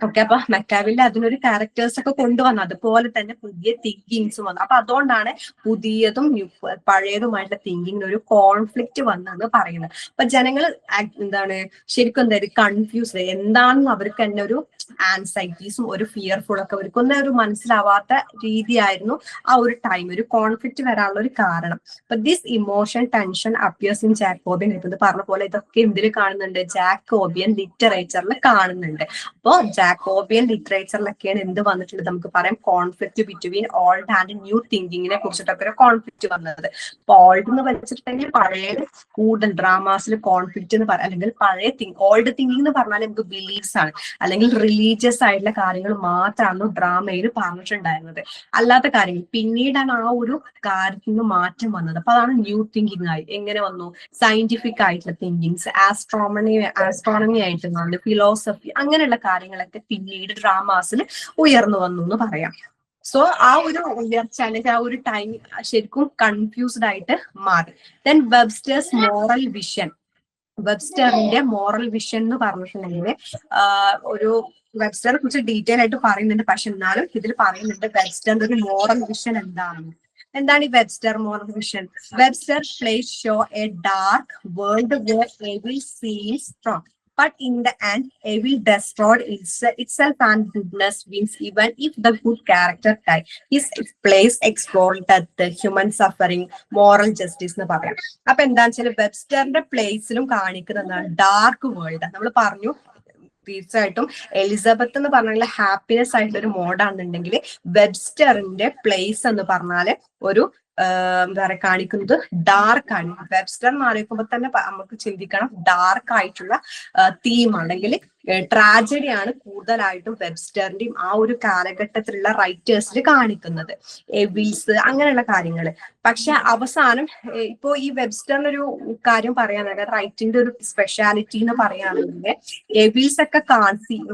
ഓക്കെ, അപ്പൊ മെക്കാവില്ലെ അതിനൊരു ക്യാരക്ടേഴ്സ് ഒക്കെ കൊണ്ടുവന്നു, അതുപോലെ തന്നെ പുതിയ തിങ്കിങ്സും വന്നു. അപ്പൊ അതുകൊണ്ടാണ് പുതിയതും പഴയതുമായിട്ടുള്ള തിങ്കിങ്ങിന് ഒരു കോൺഫ്ലിക്റ്റ് വന്നെന്ന് പറയുന്നത്. അപ്പൊ ജനങ്ങൾ എന്താണ് ശരിക്കും എന്തായാലും കൺഫ്യൂസ്, എന്താണെന്ന് അവർക്ക് തന്നെ ഒരു ആൻസൈറ്റീസും ഒരു ഫിയർഫുൾ ഒക്കെ അവർക്കൊന്നും ഒരു മനസ്സിലാവാത്ത രീതിയായിരുന്നു ആ ഒരു ടൈം, ഒരു കോൺഫ്ലിക്റ്റ് വരാനുള്ള ഒരു കാരണം. അപ്പൊ this emotion tension appears in Jacobian. ഇത് പറഞ്ഞ പോലെ ഇതൊക്കെ എന്തിൽ കാണുന്നുണ്ട്? ജാക്കോബിയൻ ലിറ്ററേച്ചറിൽ കാണുന്നുണ്ട്. അപ്പോ ജാക്കോബിയൻ ലിറ്ററേച്ചറിലൊക്കെയാണ് എന്ത് വന്നിട്ടുള്ളത്? നമുക്ക് പറയാം conflict between old and new തിങ്കിങ്ങിനെ കുറിച്ചിട്ടൊക്കെ ഒരു കോൺഫ്ലിക്റ്റ് വന്നത്. അപ്പൊ ഓൾഡ് എന്ന് വെച്ചിട്ടുണ്ടെങ്കിൽ പഴയ കൂടുതൽ ഡ്രാമാസിൽ കോൺഫ്ലിക്റ്റ് എന്ന് പറയാം, അല്ലെങ്കിൽ പഴയ ഓൾഡ് തിങ്കിങ് എന്ന് പറഞ്ഞാൽ നമുക്ക് ബിലീഫ്സ് ആണ്, അല്ലെങ്കിൽ റിലീജിയസ് ആയിട്ടുള്ള കാര്യങ്ങൾ മാത്രമാണ് ഡ്രാമയിൽ പറഞ്ഞിട്ടുണ്ടായിരുന്നത്. അല്ലാത്ത കാര്യങ്ങൾ പിന്നീടാണ് ആ ഒരു കാര്യത്തിൽ നിന്ന് മാറ്റം വന്നത്. അപ്പൊ അതാണ് ന്യൂ തിങ്കിങ് ആയി. എങ്ങനെ വന്നു? സയന്റിഫിക് ആയിട്ടുള്ള തിങ്കിങ്സ്, ആസ്ട്രോണമി ആയിട്ട് വന്നു, ഫിലോസഫി, അങ്ങനെയുള്ള കാര്യങ്ങളൊക്കെ പിന്നീട് ഡ്രാമാസിൽ ഉയർന്നു വന്നു എന്ന് പറയാം. സോ ആ ഒരു ഉയർച്ച അല്ലെങ്കിൽ ആ ഒരു ടൈം ശരിക്കും കൺഫ്യൂസ്ഡ് ആയിട്ട് മാറി. Then Webster's moral vision. വെബ്സ്റ്ററിന്റെ മോറൽ വിഷൻ എന്ന് പറഞ്ഞിട്ടുണ്ടെങ്കിൽ ഒരു വെബ്സ്റ്ററെ കുറിച്ച് ഡീറ്റെയിൽ ആയിട്ട് പറയുന്നുണ്ട്, പക്ഷെ എന്നാലും ഇതിൽ പറയുന്നുണ്ട് വെബ്സ്റ്ററിന്റെ ഒരു മോറൽ വിഷൻ എന്താണെന്ന്. എന്താണ് ഈ Webster moral vision? Webster plays show a dark world where evil seems from, but in the end evil destroyed itself and goodness wins, even if the good character die. His place explored death, human suffering, moral justice എന്ന് പറയാം. അപ്പൊ എന്താണെന്ന് വെച്ചാൽ വെബ്സ്റ്ററിന്റെ പ്ലേസിലും കാണിക്കുന്നതാണ് dark world. നമ്മൾ പറഞ്ഞു തീർച്ചയായിട്ടും Elizabeth എന്ന് പറഞ്ഞാൽ ഹാപ്പിനെസ് ആയിട്ടുള്ള ഒരു മോഡാണെന്നുണ്ടെങ്കിൽ വെബ്സ്റ്ററിന്റെ പ്ലേസ് എന്ന് പറഞ്ഞാല് ഒരു എന്താ പറയുക കാണിക്കുന്നത് ഡാർക്ക് ആണ്. വെബ്സ്റ്റർ എന്ന് അറിയിക്കുമ്പോൾ തന്നെ നമുക്ക് ചിന്തിക്കണം ഡാർക്ക് ആയിട്ടുള്ള തീം അല്ലെങ്കിൽ ട്രാജഡിയാണ് കൂടുതലായിട്ടും വെബ്സ്റ്ററിന്റെയും ആ ഒരു കാലഘട്ടത്തിലുള്ള റൈറ്റേഴ്സിൽ കാണിക്കുന്നത്, എവിൽസ് അങ്ങനെയുള്ള കാര്യങ്ങൾ. പക്ഷെ അവസാനം ഇപ്പോ ഈ വെബ്സ്റ്ററിന്റെ ഒരു കാര്യം പറയാനാണെങ്കിൽ റൈറ്റിന്റെ ഒരു സ്പെഷ്യാലിറ്റി എന്ന് പറയുകയാണെങ്കിൽ എവിൽസ് ഒക്കെ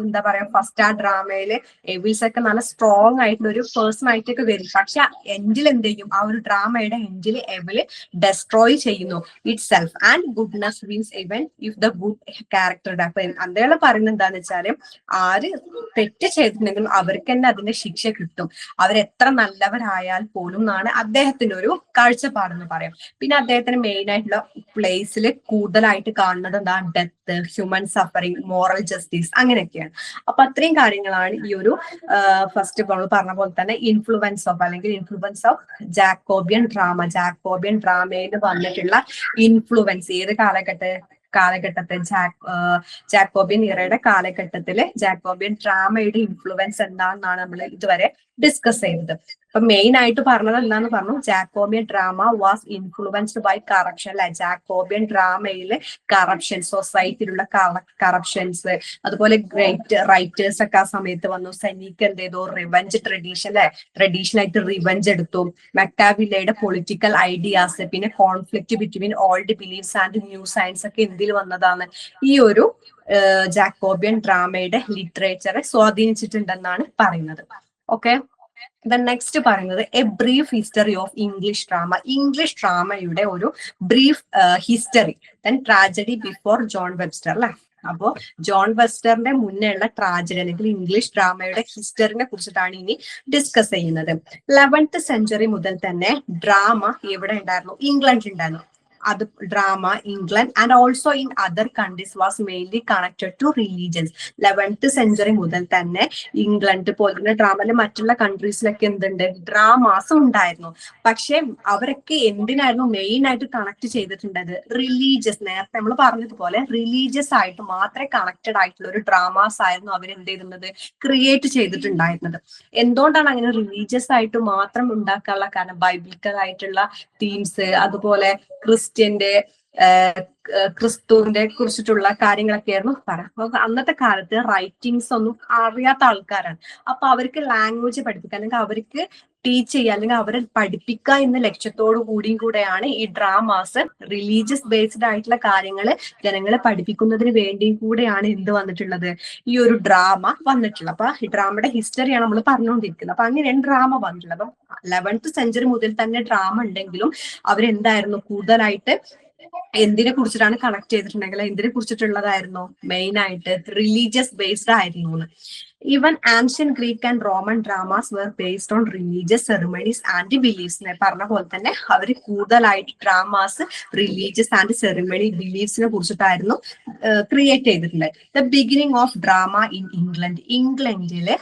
എന്താ പറയാ ഫസ്റ്റ് ആ ഡ്രാമയില് എവിൽസ് ഒക്കെ നല്ല സ്ട്രോങ് ആയിട്ടുള്ള ഒരു പേഴ്സൺ ആയിട്ടൊക്കെ വരും. പക്ഷെ എൻഡിൽ എന്ത് ചെയ്യും? ആ ഒരു ഡ്രാമയുടെ എൻഡിൽ എവില് ഡെസ്ട്രോയ് ചെയ്യുന്നു itself and goodness wins even if the good character. അപ്പൊ അദ്ദേഹം പറയുന്നത് എന്താന്ന് വെച്ചാല് ആര് തെറ്റ് ചെയ്തിട്ടുണ്ടെങ്കിലും അവർക്ക് തന്നെ അതിന്റെ ശിക്ഷ കിട്ടും, അവരെത്ര നല്ലവരായാൽ പോലും എന്നാണ് അദ്ദേഹത്തിന്റെ ഒരു കാഴ്ചപ്പാടെന്ന് പറയാം. പിന്നെ അദ്ദേഹത്തിന് മെയിൻ ആയിട്ടുള്ള പ്ലേസിൽ കൂടുതലായിട്ട് കാണുന്നത് എന്താ? Death, human suffering, moral justice, അങ്ങനെയൊക്കെയാണ്. അപ്പൊ അത്രയും കാര്യങ്ങളാണ് ഈ ഒരു ഫസ്റ്റ് നമ്മൾ പറഞ്ഞ പോലെ തന്നെ ഇൻഫ്ലുവൻസ് ഓഫ് ജാക്കോബിയൻ ഡ്രാമയിൽ വന്നിട്ടുള്ള ഇൻഫ്ലുവൻസ്. ഏത് കാലഘട്ടത്തിൽ ജാക്കോബിയൻ ഇറയുടെ കാലഘട്ടത്തില് ജാക്കോബിയൻ ഡ്രാമയുടെ ഇൻഫ്ലുവൻസ് എന്താണെന്നാണ് നമ്മൾ ഇതുവരെ ഡിസ്കസ് ചെയ്തത്. അപ്പൊ മെയിൻ ആയിട്ട് പറഞ്ഞത് എന്താന്ന് പറഞ്ഞു? Jacobean drama was influenced by corruption. അല്ലെ, ജാക്കോബിയൻ ഡ്രാമയില് കറപ്ഷൻ, സൊസൈറ്റിയിലുള്ള കറപ്ഷൻസ്, അതുപോലെ ഗ്രേറ്റ് റൈറ്റേഴ്സ് ഒക്കെ ആ സമയത്ത് വന്നു. സെനീക്ക് എന്ത് ചെയ്തു? റിവെഞ്ച് ട്രഡീഷനായിട്ട് റിവെഞ്ച് എടുത്തു. മെക്കാവില്ലയുടെ പൊളിറ്റിക്കൽ ഐഡിയാസ്, പിന്നെ conflict between old beliefs and new science ഒക്കെ എന്തിൽ വന്നതാണ്? ഈ ഒരു ജാക്കോബിയൻ ഡ്രാമയുടെ ലിറ്ററേച്ചറെ സ്വാധീനിച്ചിട്ടുണ്ടെന്നാണ് പറയുന്നത്. ഓക്കെ, നെക്സ്റ്റ് പറയുന്നത് a brief history of English drama. English ഡ്രാമയുടെ ഒരു brief history. Then tragedy before John Webster. അല്ലെ, അപ്പോ ജോൺ വെബ്സ്റ്ററിന്റെ മുന്നേ ഉള്ള ട്രാജഡി അല്ലെങ്കിൽ ഇംഗ്ലീഷ് ഡ്രാമയുടെ ഹിസ്റ്ററിനെ കുറിച്ചിട്ടാണ് ഇനി ഡിസ്കസ് ചെയ്യുന്നത്. 11th സെഞ്ചുറി മുതൽ തന്നെ ഡ്രാമ എവിടെ ഉണ്ടായിരുന്നു? ഇംഗ്ലണ്ടിൽ ഉണ്ടായിരുന്നു. അത് drama England and also in other countries was mainly connected to religions. 11th century മുതൽ തന്നെ ഇംഗ്ലണ്ട് പോലുള്ള ഡ്രാമയിലെ മറ്റുള്ള കൺട്രീസിലൊക്കെ എന്തുണ്ട്? ഡ്രാമാസ് ഉണ്ടായിരുന്നു. പക്ഷെ അവരൊക്കെ എന്തിനായിരുന്നു മെയിൻ ആയിട്ട് കണക്ട് ചെയ്തിട്ടുണ്ടത്? റിലീജിയസ്. നേരത്തെ നമ്മൾ പറഞ്ഞതുപോലെ റിലീജിയസ് ആയിട്ട് മാത്രമേ കണക്റ്റഡ് ആയിട്ടുള്ള ഒരു ഡ്രാമാസ് ആയിരുന്നു അവർ എന്ത് ചെയ്തിരുന്നത്? ക്രിയേറ്റ് ചെയ്തിട്ടുണ്ടായിരുന്നത്. എന്തുകൊണ്ടാണ് അങ്ങനെ റിലീജിയസ് ആയിട്ട് മാത്രം ഉണ്ടാക്കാനുള്ള കാരണം? ബൈബിളിക്കൽ ആയിട്ടുള്ള തീംസ്, അതുപോലെ ക്രിസ്തുവിന്റെ കുറിച്ചിട്ടുള്ള കാര്യങ്ങളൊക്കെ ആയിരുന്നു പറയാം. അപ്പൊ അന്നത്തെ കാലത്ത് റൈറ്റിങ്സ് ഒന്നും അറിയാത്ത ആൾക്കാരാണ്. അപ്പൊ അവർക്ക് ലാംഗ്വേജ് പഠിപ്പിക്കുക അല്ലെങ്കിൽ അവർക്ക് ടീച്ച് ചെയ്യുക അല്ലെങ്കിൽ അവരെ പഠിപ്പിക്കുക എന്ന ലക്ഷ്യത്തോടു കൂടെയാണ് ഈ ഡ്രാമാസ്, റിലീജിയസ് ബേസ്ഡ് ആയിട്ടുള്ള കാര്യങ്ങൾ ജനങ്ങളെ പഠിപ്പിക്കുന്നതിന് വേണ്ടിയും കൂടെയാണ് എന്ത് വന്നിട്ടുള്ളത്? ഈ ഒരു ഡ്രാമ വന്നിട്ടുള്ളത്. അപ്പൊ ഈ ഡ്രാമയുടെ ഹിസ്റ്ററിയാണ് നമ്മൾ പറഞ്ഞുകൊണ്ടിരിക്കുന്നത്. അപ്പൊ അങ്ങനെയാണ് ഡ്രാമ വന്നിട്ടുള്ളത്. അപ്പം 11th സെഞ്ചുറി മുതൽ തന്നെ ഡ്രാമ ഉണ്ടെങ്കിലും അവരെന്തായിരുന്നു കൂടുതലായിട്ട് എന്തിനെ കുറിച്ചിട്ടാണ് കണക്ട് ചെയ്തിട്ടുണ്ടെങ്കിൽ എന്തിനെ കുറിച്ചിട്ടുള്ളതായിരുന്നു, മെയിൻ ആയിട്ട് റിലീജിയസ് ബേസ്ഡ് ആയിരുന്നു. Even ancient Greek and Roman dramas were based on religious ceremonies and beliefs. പറഞ്ഞ പോലെ തന്നെ അവർ കൂടുതലായിട്ട് ഡ്രാമാസ് റിലീജിയസ് ആൻഡ് സെറിമണി ബിലീഫ്സിനെ കുറിച്ചിട്ടായിരുന്നു ക്രിയേറ്റ് ചെയ്തിട്ടുള്ളത്. The beginning of drama in England. ഇംഗ്ലണ്ടിലെ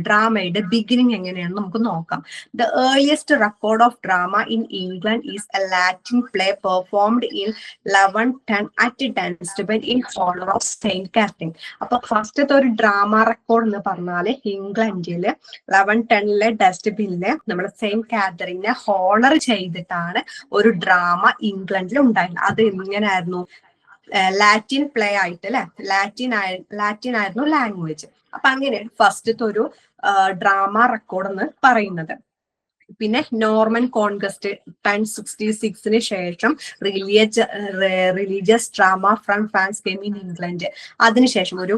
ഡ്രാമയുടെ ബിഗിനിങ് എങ്ങനെയാണെന്ന് നമുക്ക് നോക്കാം. The earliest record of drama in England is a Latin play performed in 1110 at Dunstable in honour of Saint Catherine. അപ്പൊ ഫസ്റ്റത്തെ ഒരു ഡ്രാമ റെക്കോർഡ് എന്ന് പറഞ്ഞാല് ഇംഗ്ലണ്ടില് 1110 ഡസ്റ്റ്ബിനില് നമ്മുടെ സെയിന്റ് കാത്തറിനെ ഹോണർ ചെയ്തിട്ടാണ് ഒരു ഡ്രാമ ഇംഗ്ലണ്ടിൽ ഉണ്ടായിരുന്നത്. അത് എങ്ങനെയായിരുന്നു, ലാറ്റിൻ പ്ലേ ആയിട്ട് അല്ലെ, ലാറ്റിൻ ആയിരുന്നു ലാംഗ്വേജ്. അപ്പൊ അങ്ങനെയാണ് ഫസ്റ്റത്തെ ഒരു ഡ്രാമ റെക്കോർഡ് എന്ന് പറയുന്നത്. പിന്നെ നോർമൻ കോൺക്വസ്റ്റ് 1066 ശേഷം religious drama from France came in England. അതിനുശേഷം ഒരു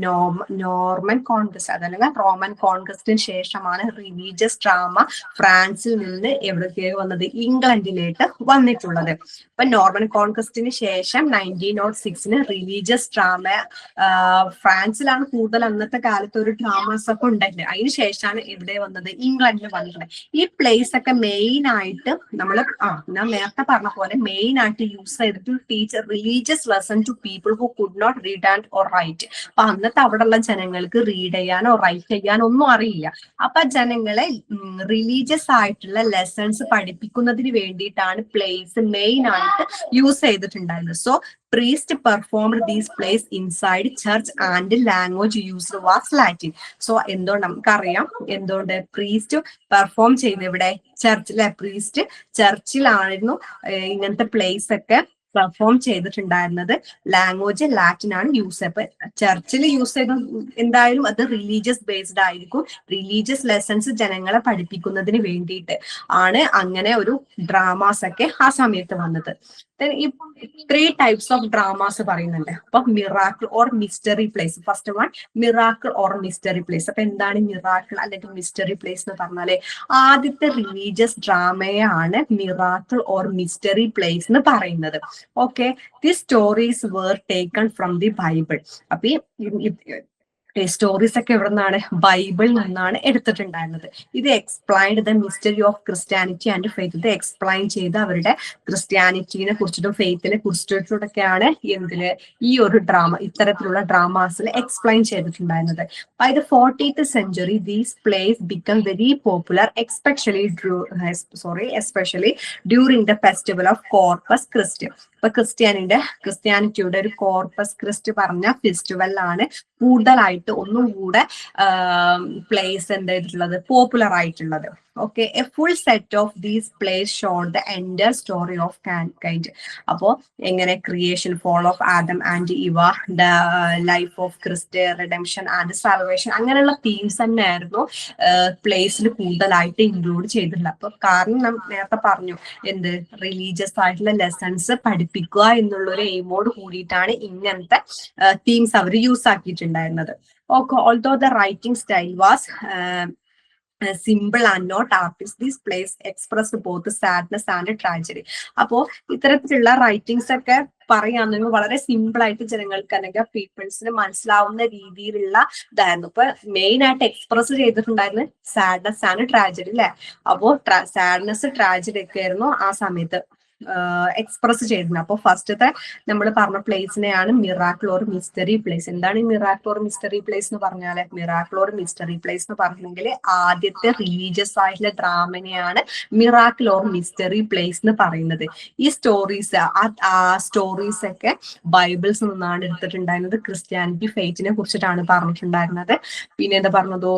നോർമൻ കോൺക്വസ്റ്റ് അതല്ലെങ്കിൽ റോമൻ കോൺക്വസ്റ്റിന് ശേഷമാണ് റിലീജിയസ് ഡ്രാമ ഫ്രാൻസിൽ നിന്ന് എവിടേക്ക് വന്നത്, ഇംഗ്ലണ്ടിലേക്ക് വന്നിട്ടുള്ളത്. അപ്പൊ നോർമൻ കോൺക്വസ്റ്റിന് ശേഷം 1906 റിലീജിയസ് ഡ്രാമ ഫ്രാൻസിലാണ് കൂടുതൽ അന്നത്തെ കാലത്ത് ഒരു ഡ്രാമാസ് ഒക്കെ ഉണ്ടായിരുന്നത്. അതിന് ശേഷമാണ് ഇവിടെ വന്നത്, ഇംഗ്ലണ്ടിൽ വന്നിട്ടുള്ളത്. ഈ പ്ലേസ് ഒക്കെ മെയിൻ ആയിട്ട് നമ്മൾ ഞാൻ നേരത്തെ പറഞ്ഞ പോലെ മെയിൻ ആയിട്ട് യൂസ് ചെയ്തിട്ട് teach religious lesson to people who could not read and or write. അപ്പൊ അന്നത്തെ അവിടെയുള്ള ജനങ്ങൾക്ക് റീഡ് ചെയ്യാനോ റൈറ്റ് ചെയ്യാനോ ഒന്നും അറിയില്ല. അപ്പൊ ജനങ്ങളെ റിലീജിയസ് ആയിട്ടുള്ള ലെസൺസ് പഠിപ്പിക്കുന്നതിന് വേണ്ടിയിട്ടാണ് പ്ലേസ് മെയിൻ ആയിട്ട് യൂസ് ചെയ്തിട്ടുണ്ടായിരുന്നത്. So priest performed these plays inside church and language used was Latin. So എന്തുകൊണ്ട് നമുക്കറിയാം, എന്തുകൊണ്ട് പ്രീസ്റ്റ് പെർഫോം ചെയ്ത് ഇവിടെ ചർച്ചിലെ പ്രീസ്റ്റ് ചർച്ചിലായിരുന്നു ഇങ്ങനത്തെ പ്ലേസ് ഒക്കെ പെർഫോം ചെയ്തിട്ടുണ്ടായിരുന്നത്. ലാംഗ്വേജ് ലാറ്റിൻ ആണ് യൂസ് ചെയ്തത്. ചർച്ചിൽ യൂസ് ചെയ്ത എന്തായാലും അത് റിലീജിയസ് ബേസ്ഡ് ആയിരിക്കും. റിലീജിയസ് ലെസൺസ് ജനങ്ങളെ പഠിപ്പിക്കുന്നതിന് വേണ്ടിയിട്ട് ആണ് അങ്ങനെ ഒരു ഡ്രാമാസ് ഒക്കെ ആ സമയത്ത് വന്നത്. ഈ 3 ടൈപ്സ് ഓഫ് ഡ്രാമാസ് പറയുന്നുണ്ട്. അപ്പൊ miracle or mystery plays. First one miracle or mystery plays. അപ്പൊ എന്താണ് മിറാക്കിൾ അല്ലെങ്കിൽ മിസ്റ്ററി പ്ലേസ് എന്ന് പറഞ്ഞാല് ആദ്യത്തെ റിലീജിയസ് ഡ്രാമയാണ് മിറാക്കിൾ ഓർ മിസ്റ്ററി പ്ലേസ് എന്ന് പറയുന്നത്. Okay, the stories were taken from the Bible. അപ്പൊ ഈ സ്റ്റോറീസ് ഒക്കെ എവിടെ നിന്നാണ്, ബൈബിളിൽ നിന്നാണ് എടുത്തിട്ടുണ്ടായിരുന്നത്. ഇത് explained the mystery of Christianity and faith. ഇത് എക്സ്പ്ലൈൻ ചെയ്ത് അവരുടെ ക്രിസ്ത്യാനിറ്റിനെ കുറിച്ചിട്ടും ഫെയ്ത്തിനെ കുറിച്ചിട്ടൊക്കെയാണ് എന്തില് ഈ ഒരു ഡ്രാമ ഇത്തരത്തിലുള്ള ഡ്രാമാസിൽ എക്സ്പ്ലൈൻ ചെയ്തിട്ടുണ്ടായിരുന്നത്. By the 40th century these plays become very popular especially during the festival of Corpus Christi. ഇപ്പൊ ക്രിസ്ത്യാനിറ്റിയുടെ ഒരു കോർപ്പസ് ക്രിസ്റ്റ് പറഞ്ഞ ഫെസ്റ്റിവലിലാണ് കൂടുതലായിട്ട് ഒന്നും കൂടെ പ്ലേസ് എന്ത് ചെയ്തിട്ടുള്ളത്, പോപ്പുലർ ആയിട്ടുള്ളത്. Okay, a full set of these plays shown the entire story of mankind. അപ്പോ എങ്ങനെ creation, fall of Adam and Eve, the life of Christ, redemption and salvation, അങ്ങനെയുള്ള തീംസ് തന്നെയായിരുന്നു പ്ലേസിൽ കൂടുതലായിട്ട് ഇൻക്ലൂഡ് ചെയ്തിട്ടുള്ളത്. അപ്പൊ കാരണം നേരത്തെ പറഞ്ഞു എന്ത്, റിലീജിയസ് ആയിട്ടുള്ള ലെസൺസ് പഠിപ്പിക്കുക എന്നുള്ള ഒരു എയിമോട് കൂടിയിട്ടാണ് ഇങ്ങനത്തെ തീംസ് അവർ യൂസ് ആക്കിയിട്ടുണ്ടായിരുന്നത്. Okay, although the writing style was simple and not artist, these plays express both sadness and tragedy. അപ്പോ ഇത്തരത്തിലുള്ള റൈറ്റിംഗ്സ് ഒക്കെ പറയാന്നുണ്ടെങ്കിൽ വളരെ സിമ്പിൾ ആയിട്ട് ജനങ്ങൾക്ക് അല്ലെങ്കിൽ പീപ്പിൾസിന് മനസ്സിലാവുന്ന രീതിയിലുള്ള ഇതായിരുന്നു. ഇപ്പൊ മെയിൻ ആയിട്ട് എക്സ്പ്രസ് ചെയ്തിട്ടുണ്ടായിരുന്നത് സാഡ്നെസ് ആൻഡ് ട്രാജഡി അല്ലെ. അപ്പോ സാഡ്നെസ് ട്രാജഡി ഒക്കെ ആയിരുന്നു ആ സമയത്ത് എക്സ്പ്രസ് ചെയ്തിരുന്നത്. അപ്പൊ ഫസ്റ്റത്തെ നമ്മൾ പറഞ്ഞ പ്ലേസിനെയാണ് മിറാക്കിൾ ഓർ മിസ്റ്ററി പ്ലേസ്. എന്താണ് ഈ മിറാക്കിൾ ഓർ മിസ്റ്ററി പ്ലേസ് എന്ന് പറഞ്ഞാല്, മിറാക്കിൾ ഓർ മിസ്റ്ററി പ്ലേസ് എന്ന് പറഞ്ഞെങ്കിൽ ആദ്യത്തെ റിലീജിയസ് ആയിട്ടുള്ള ഡ്രാമനെയാണ് മിറാക്കിൾ ഓർ മിസ്റ്ററി പ്ലേസ് എന്ന് പറയുന്നത്. ഈ സ്റ്റോറീസ് സ്റ്റോറീസ് ഒക്കെ ബൈബിൾസ് നിന്നാണ് എടുത്തിട്ടുണ്ടായിരുന്നത്. ക്രിസ്ത്യാനിറ്റി ഫെയ്ത്തിനെ കുറിച്ചിട്ടാണ് പറഞ്ഞിട്ടുണ്ടായിരുന്നത്. പിന്നെ എന്താ പറഞ്ഞതോ,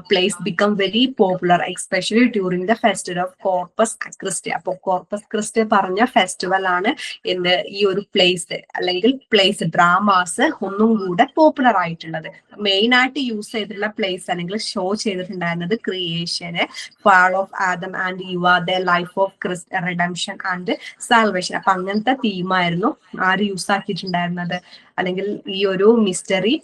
plays become very popular especially during the festival of Corpus Christi. അപ്പൊ കോർപ്പസ് ക്രിസ്റ്റി പറഞ്ഞ ഫെസ്റ്റിവൽ ആണ് എന്ത്, ഈ ഒരു പ്ലേസ് അല്ലെങ്കിൽ പ്ലേസ് ഡ്രാമാസ് ഒന്നും കൂടെ പോപ്പുലർ ആയിട്ടുള്ളത്. മെയിൻ ആയിട്ട് യൂസ് ചെയ്തിട്ടുള്ള പ്ലേസ് അല്ലെങ്കിൽ ഷോ ചെയ്തിട്ടുണ്ടായിരുന്നത് creation, fall of Adam and Eve, the life of Christ, redemption and salvation. അപ്പൊ അങ്ങനത്തെ തീമായിരുന്നു ആര് യൂസ് ആക്കിയിട്ടുണ്ടായിരുന്നത്, അല്ലെങ്കിൽ ഈ ഒരു മിസ്റ്ററി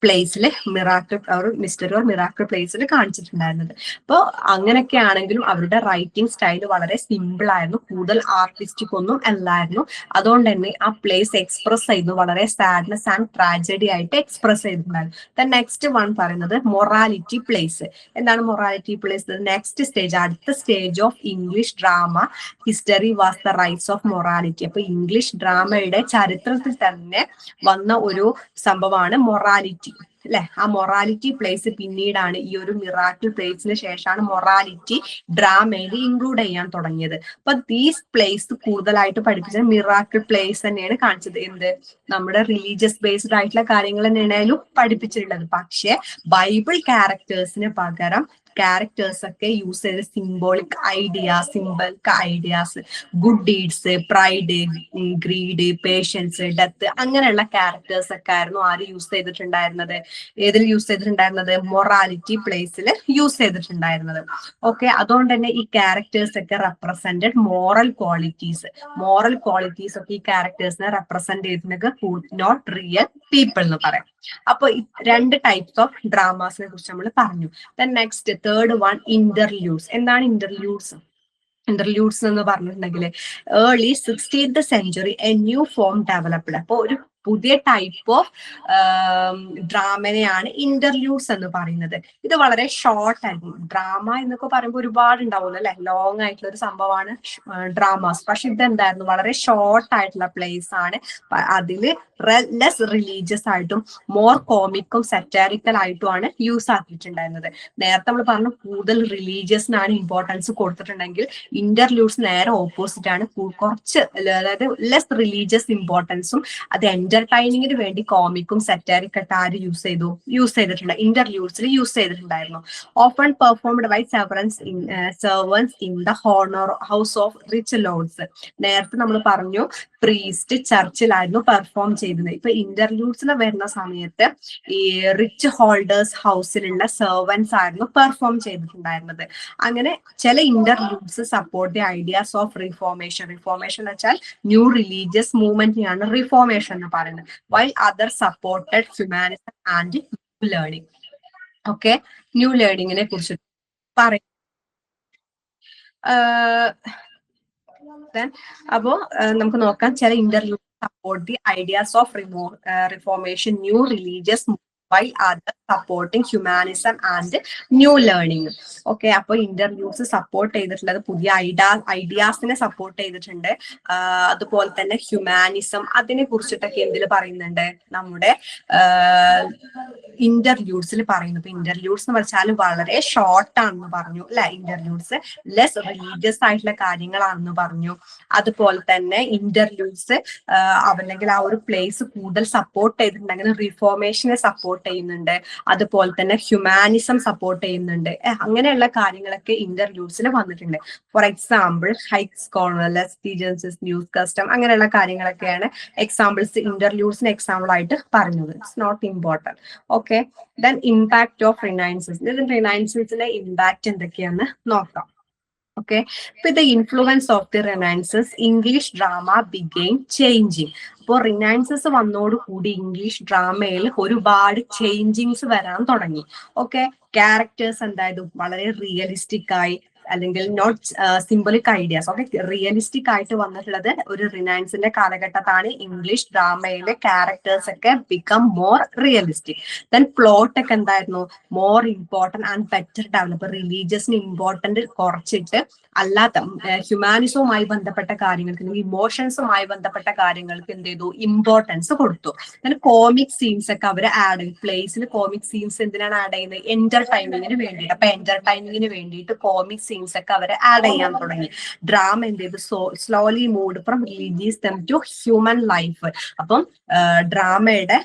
പ്ലേസിൽ മിറാക്കിൾ ഒരു മിസ്റ്ററി ഓർ മിറാക്കിൾ പ്ലേസിൽ കാണിച്ചിട്ടുണ്ടായിരുന്നത്. അപ്പോൾ അങ്ങനെയൊക്കെ ആണെങ്കിലും അവരുടെ റൈറ്റിംഗ് സ്റ്റൈൽ വളരെ സിമ്പിൾ ആയിരുന്നു, കൂടുതൽ ആർട്ടിസ്റ്റിക് ഒന്നും അല്ലായിരുന്നു. അതുകൊണ്ട് തന്നെ ആ പ്ലേസ് എക്സ്പ്രസ് ചെയ്തു വളരെ സാഡ്നെസ് ആൻഡ് ട്രാജഡി ആയിട്ട് എക്സ്പ്രസ് ചെയ്തിട്ടുണ്ടായിരുന്നു. നെക്സ്റ്റ് വൺ പറയുന്നത് മൊറാലിറ്റി പ്ലേസ്. എന്താണ് മൊറാലിറ്റി പ്ലേസ്? നെക്സ്റ്റ് സ്റ്റേജ്, അടുത്ത stage of English drama history was the rights of morality. അപ്പൊ ഇംഗ്ലീഷ് ഡ്രാമയുടെ ചരിത്രത്തിൽ തന്നെ വന്ന ഒരു സംഭവമാണ് മൊറാലിറ്റി, അല്ലെ? ആ മൊറാലിറ്റി പ്ലേസ് പിന്നീടാണ് ഈ ഒരു മിറാക്കിൾ പ്ലേസിന് ശേഷമാണ് മൊറാലിറ്റി ഡ്രാമയിൽ ഇൻക്ലൂഡ് ചെയ്യാൻ തുടങ്ങിയത്. അപ്പൊ ദീസ് പ്ലേസ് കൂടുതലായിട്ട് പഠിപ്പിച്ചത് മിറാക്കിൾ പ്ലേസ് തന്നെയാണ് കാണിച്ചത്. എന്ത്? നമ്മുടെ റിലീജിയസ് ബേസ്ഡ് ആയിട്ടുള്ള കാര്യങ്ങൾ തന്നെയാണേലും പഠിപ്പിച്ചിട്ടുള്ളത്. പക്ഷെ ബൈബിൾ ക്യാരക്ടേഴ്സിന് പകരം ക്യാരക്ടേഴ്സ് ഒക്കെ യൂസ് ചെയ്ത് symbolic ideas, good deeds, pride, greed, patience, death, അങ്ങനെയുള്ള ക്യാരക്ടേഴ്സ് ഒക്കെ ആയിരുന്നു ആര് യൂസ് ചെയ്തിട്ടുണ്ടായിരുന്നത്? ഏതിൽ യൂസ് ചെയ്തിട്ടുണ്ടായിരുന്നത്? മൊറാലിറ്റി പ്ലേസിൽ യൂസ് ചെയ്തിട്ടുണ്ടായിരുന്നത്. ഓക്കെ, അതുകൊണ്ട് തന്നെ ഈ ക്യാരക്ടേഴ്സ് ഒക്കെ റെപ്രസെന്റഡ് മോറൽ ക്വാളിറ്റീസ് ഒക്കെ ഈ ക്യാരക്ടേഴ്സിനെ റെപ്രസെന്റ് ചെയ്തിട്ടുണ്ടെങ്കിൽ നോട്ട് റിയൽ പീപ്പിൾ എന്ന് പറയാം. അപ്പൊ രണ്ട് ടൈപ്സ് ഓഫ് ഡ്രാമാസിനെ കുറിച്ച് നമ്മൾ പറഞ്ഞു. Next third one, interludes. എന്താണ് ഇന്റർലൂഡ്സ്? ഇന്റർലൂഡ്സ് എന്ന് പറഞ്ഞിട്ടുണ്ടെങ്കിൽ early 16th century a new form developed. അപ്പൊ ഒരു പുതിയ ടൈപ്പ് ഓഫ് ഡ്രാമനെയാണ് ഇന്റർലൂഡ്സ് എന്ന് പറയുന്നത്. ഇത് വളരെ ഷോർട്ട് ആയിരുന്നു. ഡ്രാമ എന്നൊക്കെ പറയുമ്പോൾ ഒരുപാട് ഉണ്ടാവുമല്ലോ, അല്ലെ? ലോങ് ആയിട്ടുള്ള ഒരു സംഭവമാണ് ഡ്രാമാസ്. പക്ഷെ ഇതെന്തായിരുന്നു? വളരെ ഷോർട്ട് ആയിട്ടുള്ള പ്ലേസ് ആണ്. അതില് ലെസ് റിലീജിയസ് ആയിട്ടും മോർ കോമിക്കും സെറ്റാരിക്കൽ ആയിട്ടുമാണ് യൂസ് ആക്കിയിട്ടുണ്ടായിരുന്നത്. നേരത്തെ നമ്മൾ പറഞ്ഞു കൂടുതൽ റിലീജിയസിനാണ് ഇമ്പോർട്ടൻസ് കൊടുത്തിട്ടുണ്ടെങ്കിൽ ഇന്റർലൂഡ്സ് നേരെ ഓപ്പോസിറ്റ് ആണ്. കുറച്ച്, അതായത് ലെസ് റിലീജിയസ് ഇമ്പോർട്ടൻസും അത് എന്റർടൈനിങ്ങിന് വേണ്ടി കോമിക്കും സെറ്റാരിക്കൽ ആര് യൂസ് ചെയ്തിട്ടുണ്ട്? ഇന്റർലൂഡ്സിൽ യൂസ് ചെയ്തിട്ടുണ്ടായിരുന്നു. Often performed by servants in the house of rich lords. നേരത്തെ നമ്മൾ പറഞ്ഞു പ്രീസ്റ്റ് ചർച്ചിലായിരുന്നു പെർഫോം ചെയ്തത്. ഇപ്പൊ ഇന്റർലൂഡ്സിൽ വരുന്ന സമയത്ത് ഈ റിച്ച് ഹോൾഡേഴ്സ് ഹൗസിലുള്ള സെർവൻസ് ആയിരുന്നു പെർഫോം ചെയ്തിട്ടുണ്ടായിരുന്നത്. അങ്ങനെ ചില interludes support the ideas of reformation. Reformation എന്ന് വെച്ചാൽ ന്യൂ റിലീജിയസ് മൂവ്മെന്റിനെയാണ് റിഫോർമേഷൻ എന്ന് പറയുന്നത്. While other supported humanism and new learning. Okay, new ലേണിംഗിനെ കുറിച്ച് പറയും. അപ്പോ നമുക്ക് നോക്കാം. ചില interlude support the ideas of reformation, new religious while others supporting humanism and new learning. Okay, അപ്പൊ ഇന്റർവ്യൂസ് സപ്പോർട്ട് ചെയ്തിട്ടുള്ളത് പുതിയ ഐഡിയാസിനെ സപ്പോർട്ട് ചെയ്തിട്ടുണ്ട്. അതുപോലെ തന്നെ ഹ്യൂമാനിസം അതിനെ കുറിച്ചിട്ടൊക്കെ എന്തിൽ പറയുന്നുണ്ട്? നമ്മുടെ ഇന്റർവ്യൂസിൽ പറയുന്നു. ഇപ്പൊ ഇന്റർവ്യൂസ് എന്ന് വെച്ചാൽ വളരെ ഷോർട്ട് ആണെന്ന് പറഞ്ഞു, അല്ലെ? ഇന്റർവ്യൂസ് ലെസ് റിലീജിയസ് ആയിട്ടുള്ള കാര്യങ്ങളാണെന്ന് പറഞ്ഞു. അതുപോലെ തന്നെ ഇന്റർവ്യൂസ് അല്ലെങ്കിൽ ആ ഒരു പ്ലേസ് കൂടുതൽ സപ്പോർട്ട് ചെയ്തിട്ടുണ്ടെങ്കിൽ റിഫോർമേഷനെ സപ്പോർട്ട് ചെയ്യുന്നുണ്ട്. അതുപോലെ തന്നെ ഹ്യൂമാനിസം സപ്പോർട്ട് ചെയ്യുന്നുണ്ട്. അങ്ങനെയുള്ള കാര്യങ്ങളൊക്കെ ഇന്റർലൂഡ്സിൽ വന്നിട്ടുണ്ട്. For example hikes cornerless teachers news custom, അങ്ങനെയുള്ള കാര്യങ്ങളൊക്കെയാണ് എക്സാമ്പിൾസ് ഇന്റർലൂഡ്സിന് എക്സാമ്പിൾ ആയിട്ട് പറഞ്ഞത്. It's not important. Okay, then impact of renaissance. റിനൈൻസസിന്റെ ഇമ്പാക്ട് എന്തൊക്കെയാന്ന് നോക്കാം. Okay, with the influence of the renaissance English drama began changing. അപ്പോൾ റിനൈൻസസ് വന്നോടുകൂടി ഇംഗ്ലീഷ് ഡ്രാമയിൽ ഒരുപാട് ചേഞ്ചിങ്സ് വരാൻ തുടങ്ങി. ഓക്കെ, ക്യാരക്ടേഴ്സ് എന്തായാലും വളരെ റിയലിസ്റ്റിക് ആയി, അല്ലെങ്കിൽ not symbolic ideas. Okay, realistic ആയിട്ട് വന്നിട്ടുള്ളത് ഒരു റിനൈൻസിന്റെ കാലഘട്ടത്താണ്. ഇംഗ്ലീഷ് ഡ്രാമയിലെ ക്യാരക്ടേഴ്സ് ഒക്കെ become more realistic. Then plot ഒക്കെ എന്തായിരുന്നു? More important and better develop. റിലീജിയസിന് ഇമ്പോർട്ടന്റ് കുറച്ചിട്ട് അല്ലാത്ത ഹ്യൂമാനിസവുമായി ബന്ധപ്പെട്ട കാര്യങ്ങൾക്ക്, അല്ലെങ്കിൽ ഇമോഷൻസുമായി ബന്ധപ്പെട്ട കാര്യങ്ങൾക്ക് എന്ത് ചെയ്തു? ഇമ്പോർട്ടൻസ് കൊടുത്തു. ദെൻ കോമിക് സീൻസ് ഒക്കെ അവർ ആഡ് ചെയ്തു. പ്ലേസിൽ കോമിക് സീൻസ് എന്തിനാണ് ആഡ് ചെയ്യുന്നത്? എന്റർടൈൻമെന്റിന് വേണ്ടിയിട്ട്. അപ്പൊ എന്റർടൈൻമെന്റിന് വേണ്ടിയിട്ട് കോമിക് സീൻസ് ഒക്കെ അവർ ആഡ് ചെയ്യാൻ തുടങ്ങി. ഡ്രാമ എന്ത് ചെയ്തു? Slowly moved from religious theme to human life. അപ്പം ഡ്രാമയുടെ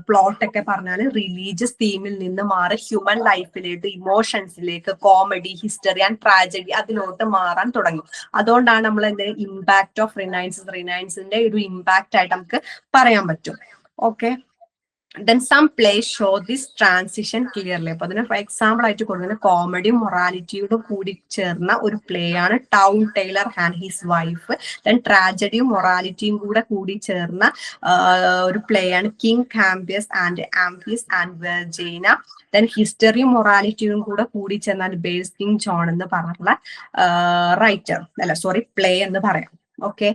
പ്ലോട്ട് ഒക്കെ പറഞ്ഞാൽ റിലീജിയസ് തീമിൽ നിന്ന് മാറി ഹ്യൂമൻ ലൈഫിലേക്ക്, ഇമോഷൻസിലേക്ക്, കോമഡി, ഹിസ്റ്ററി ആൻഡ് ട്രാജഡി അതിലോട്ട് മാറാൻ തുടങ്ങി. അതുകൊണ്ടാണ് നമ്മൾ എന്ത് ഇമ്പാക്ട് ഓഫ് റിനൈൻസിന്റെ ഒരു ഇമ്പാക്ട് ആയിട്ട് നമുക്ക് പറയാൻ പറ്റും. Okay, then some plays show this transition clearly. അപ്പൊ അതിന് ഫോർ എക്സാമ്പിൾ ആയിട്ട് കൊടുക്കുന്ന കോമഡിയും മൊറാലിറ്റിയോടും കൂടി ചേർന്ന ഒരു പ്ലേ ആണ് town Tyler and his wife. Then ട്രാജഡിയും മൊറാലിറ്റിയും കൂടി ചേർന്ന ഒരു പ്ലേ ആണ് King Cambises and Appius and Virginia. Then ഹിസ്റ്ററിയും മൊറാലിറ്റിയും കൂടി ചേർന്നാൽ ബേസ് കിങ് ജോൺ എന്ന് പറഞ്ഞിട്ടുള്ള പ്ലേ എന്ന് പറയാം. ഓക്കെ,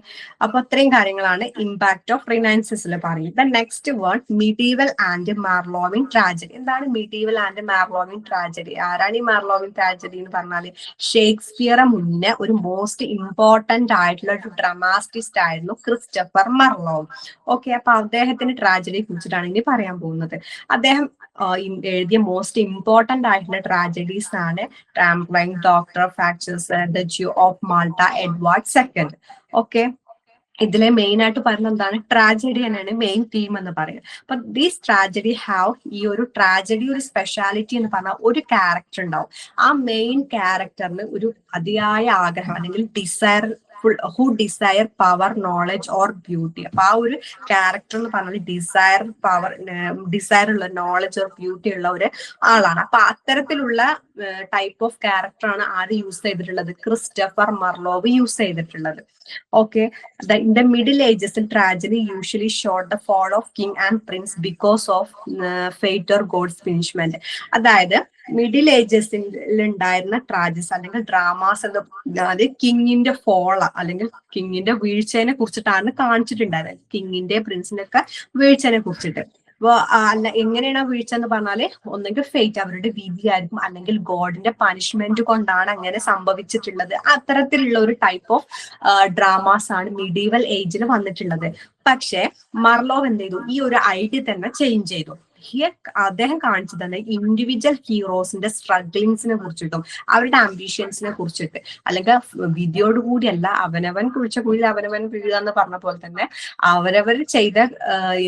അപ്പൊ അത്രയും കാര്യങ്ങളാണ് ഇമ്പാക്ട് ഓഫ് റിനൈൻസസിൽ പറയുന്നത്. Next word medieval and Marlovian tragedy. എന്താണ് മിഡീവൽ ആൻഡ് മാർലോവിൻ ട്രാജഡി? ആരാണ് ഈ മാർലോവിൻ ട്രാജഡി എന്ന് പറഞ്ഞാല് ഷേക്സ്പിയറെ മുന്നേ ഒരു മോസ്റ്റ് ഇമ്പോർട്ടന്റ് ആയിട്ടുള്ള ഒരു ഡ്രമാറ്റിസ്റ്റ് ആയിരുന്നു ക്രിസ്റ്റഫർ മാർലോവ്. ഓക്കെ, അപ്പൊ അദ്ദേഹത്തിന്റെ ട്രാജഡിയെ കുറിച്ചിട്ടാണ് ഇനി പറയാൻ പോകുന്നത്. അദ്ദേഹം എഴുതിയ മോസ്റ്റ് ഇമ്പോർട്ടന്റ് ആയിട്ടുള്ള ട്രാജഡീസ് ആണ് trampling, Doctor Faustus, the Jew of Malta, Edward second. Okay, ഇതിലെ മെയിൻ ആയിട്ട് പറയുന്നത് എന്താണ്? ട്രാജഡി തന്നെയാണ് മെയിൻ തീം എന്ന് പറയുന്നത്. അപ്പൊ ദീസ് ട്രാജഡി ഹാവ്, ഈ ഒരു ട്രാജഡി ഒരു സ്പെഷ്യാലിറ്റി എന്ന് പറഞ്ഞാൽ ഒരു ക്യാരക്ടർ ഉണ്ടാവും. ആ മെയിൻ ക്യാരക്ടറിന് ഒരു അതിയായ ആഗ്രഹം അല്ലെങ്കിൽ desire, who desire power, knowledge or beauty. അപ്പൊ ആ ഒരു ക്യാരക്ടർ എന്ന് പറഞ്ഞാൽ ഡിസയർ ഉള്ള നോളജ് ഓർ ബ്യൂട്ടി ഉള്ള ഒരു ആളാണ്. അപ്പൊ അത്തരത്തിലുള്ള ടൈപ്പ് ഓഫ് ക്യാരക്ടറാണ് ആര് യൂസ് ചെയ്തിട്ടുള്ളത്? ക്രിസ്റ്റഫർ മാർലോവ് യൂസ് ചെയ്തിട്ടുള്ളത്. Okay, in the Middle Ages, tragedy usually showed the fall of king and prince because of fate or God's punishment. അതായത് മിഡിൽ ഏജസിൽ ഉണ്ടായിരുന്ന ട്രാജഡീസ് അല്ലെങ്കിൽ ഡ്രാമാസ് എന്ന് കിങ്ങിന്റെ ഫോള അല്ലെങ്കിൽ കിങ്ങിന്റെ വീഴ്ചയെ കുറിച്ചിട്ടാണ് കാണിച്ചിട്ടുണ്ടായിരുന്നത്. കിങ്ങിന്റെ പ്രിൻസിന്റെ ഒക്കെ വീഴ്ചയെ കുറിച്ചിട്ട്. അപ്പൊ എങ്ങനെയാണ് വീഴ്ച എന്ന് പറഞ്ഞാല് ഒന്നെങ്കിൽ ഫേറ്റ്, അവരുടെ വിധിയായിരിക്കും, അല്ലെങ്കിൽ ഗോഡിന്റെ പണിഷ്മെന്റ് കൊണ്ടാണ് അങ്ങനെ സംഭവിച്ചിട്ടുള്ളത്. അത്തരത്തിലുള്ള ഒരു ടൈപ്പ് ഓഫ് ഡ്രാമാസ് ആണ് മിഡീവൽ ഏജിൽ വന്നിട്ടുള്ളത്. പക്ഷെ മാർലോവ് എന്ത് ചെയ്തു? ഈ ഒരു ഐഡിയ തന്നെ ചേഞ്ച് ചെയ്തു. അദ്ദേഹം കാണിച്ചു തന്നെ ഇൻഡിവിജ്വൽ ഹീറോസിന്റെ സ്ട്രഗ്ലിങ്സിനെ കുറിച്ചിട്ടും അവരുടെ ആംബിഷ്യൻസിനെ കുറിച്ചിട്ട്, അല്ലെങ്കിൽ വിധിയോടുകൂടിയല്ല, അവനവൻ കുഴിച്ച കുഴിയിൽ അവനവൻ വീഴുക എന്ന് പറഞ്ഞ പോലെ തന്നെ അവരവർ ചെയ്ത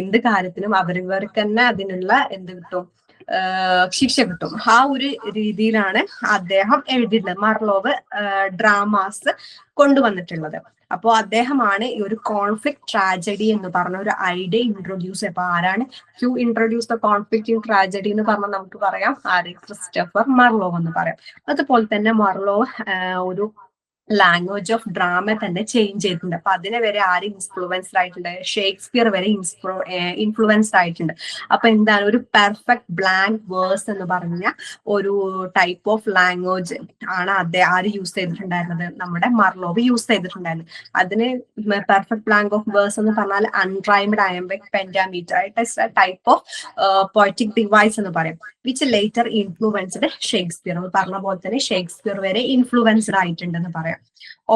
എന്ത് കാര്യത്തിനും അവരവർക്ക് തന്നെ അതിനുള്ള എന്ത് കിട്ടും? ശിക്ഷ കിട്ടും. ആ ഒരു രീതിയിലാണ് അദ്ദേഹം എഴുതിയിട്ടുള്ളത്. മാർലോവ് ഡ്രാമാസ് കൊണ്ടുവന്നിട്ടുള്ളത്. അപ്പോ അദ്ദേഹമാണ് ഈ ഒരു കോൺഫ്ലിക്ട് ട്രാജഡി എന്ന് പറഞ്ഞ ഒരു ഐഡിയ ഇൻട്രൊഡ്യൂസ്. അപ്പൊ ആരാണ് who introduce the conflict in tragedy എന്ന് പറഞ്ഞാൽ നമുക്ക് പറയാം ആര്? ക്രിസ്റ്റഫർ മാർലോവ് എന്ന് പറയാം. അതുപോലെ തന്നെ മാർലോവ് ഒരു ലാംഗ്വേജ് ഓഫ് ഡ്രാമ തന്നെ ചേഞ്ച് ചെയ്തിട്ടുണ്ട്. അപ്പൊ അതിനെ വരെ ആര് ഇൻഫ്ലുവൻസ്ഡ് ആയിട്ടുണ്ട്? ഷേക്സ്പിയർ വരെ ഇൻഫ്ലുവൻസ്ഡ് ആയിട്ടുണ്ട്. അപ്പൊ എന്താണ് ഒരു പെർഫെക്റ്റ് ബ്ലാങ്ക് വേഴ്സ് എന്ന് പറഞ്ഞ ഒരു ടൈപ്പ് ഓഫ് ലാംഗ്വേജ് ആണ് ആര് യൂസ് ചെയ്തിട്ടുണ്ടായിരുന്നത്? നമ്മുടെ മാർലോവ് യൂസ് ചെയ്തിട്ടുണ്ടായിരുന്നത്. അതിന് പെർഫെക്റ്റ് ബ്ലാങ്ക് ഓഫ് വേഴ്സ് എന്ന് പറഞ്ഞാൽ അൺറൈംഡ് അയംബിക് പെന്റാമീറ്റർ ആയിട്ട് ടൈപ്പ് ഓഫ് പോയറ്റിക് ഡിവൈസ് എന്ന് പറയും, വിച്ച് ലേറ്റർ ഇൻഫ്ലുവൻസ്ഡ് ഷേക്സ്പിയർ. പറഞ്ഞ പോലെ തന്നെ ഷേക്സ്പിയർ വരെ ഇൻഫ്ലുവൻസ്ഡ് ആയിട്ടുണ്ടെന്ന് പറയാം.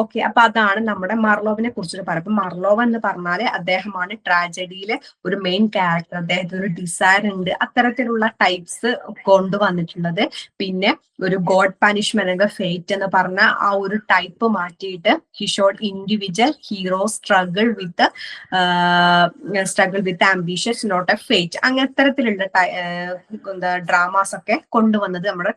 ഓക്കെ, അപ്പൊ അതാണ് നമ്മുടെ മാർലോവിനെ കുറിച്ചിട്ട് പറയാം. അപ്പൊ മാർലോവ് എന്ന് പറഞ്ഞാല് അദ്ദേഹമാണ് ട്രാജഡിയിലെ ഒരു മെയിൻ ക്യാരക്ടർ. അദ്ദേഹത്തിന് ഒരു ഡിസയർ ഉണ്ട്, അത്തരത്തിലുള്ള ടൈപ്സ് കൊണ്ടുവന്നിട്ടുള്ളത്. പിന്നെ ഒരു ഗോഡ് പനിഷ്മെന്റ് അല്ലെങ്കിൽ ഫേറ്റ് എന്ന് പറഞ്ഞ ആ ഒരു ടൈപ്പ് മാറ്റിയിട്ട് he showed individual hero struggle with ambitious, not a fate. അങ്ങനെ അത്തരത്തിലുള്ള ഡ്രാമാസ് ഒക്കെ കൊണ്ടുവന്നത് നമ്മുടെ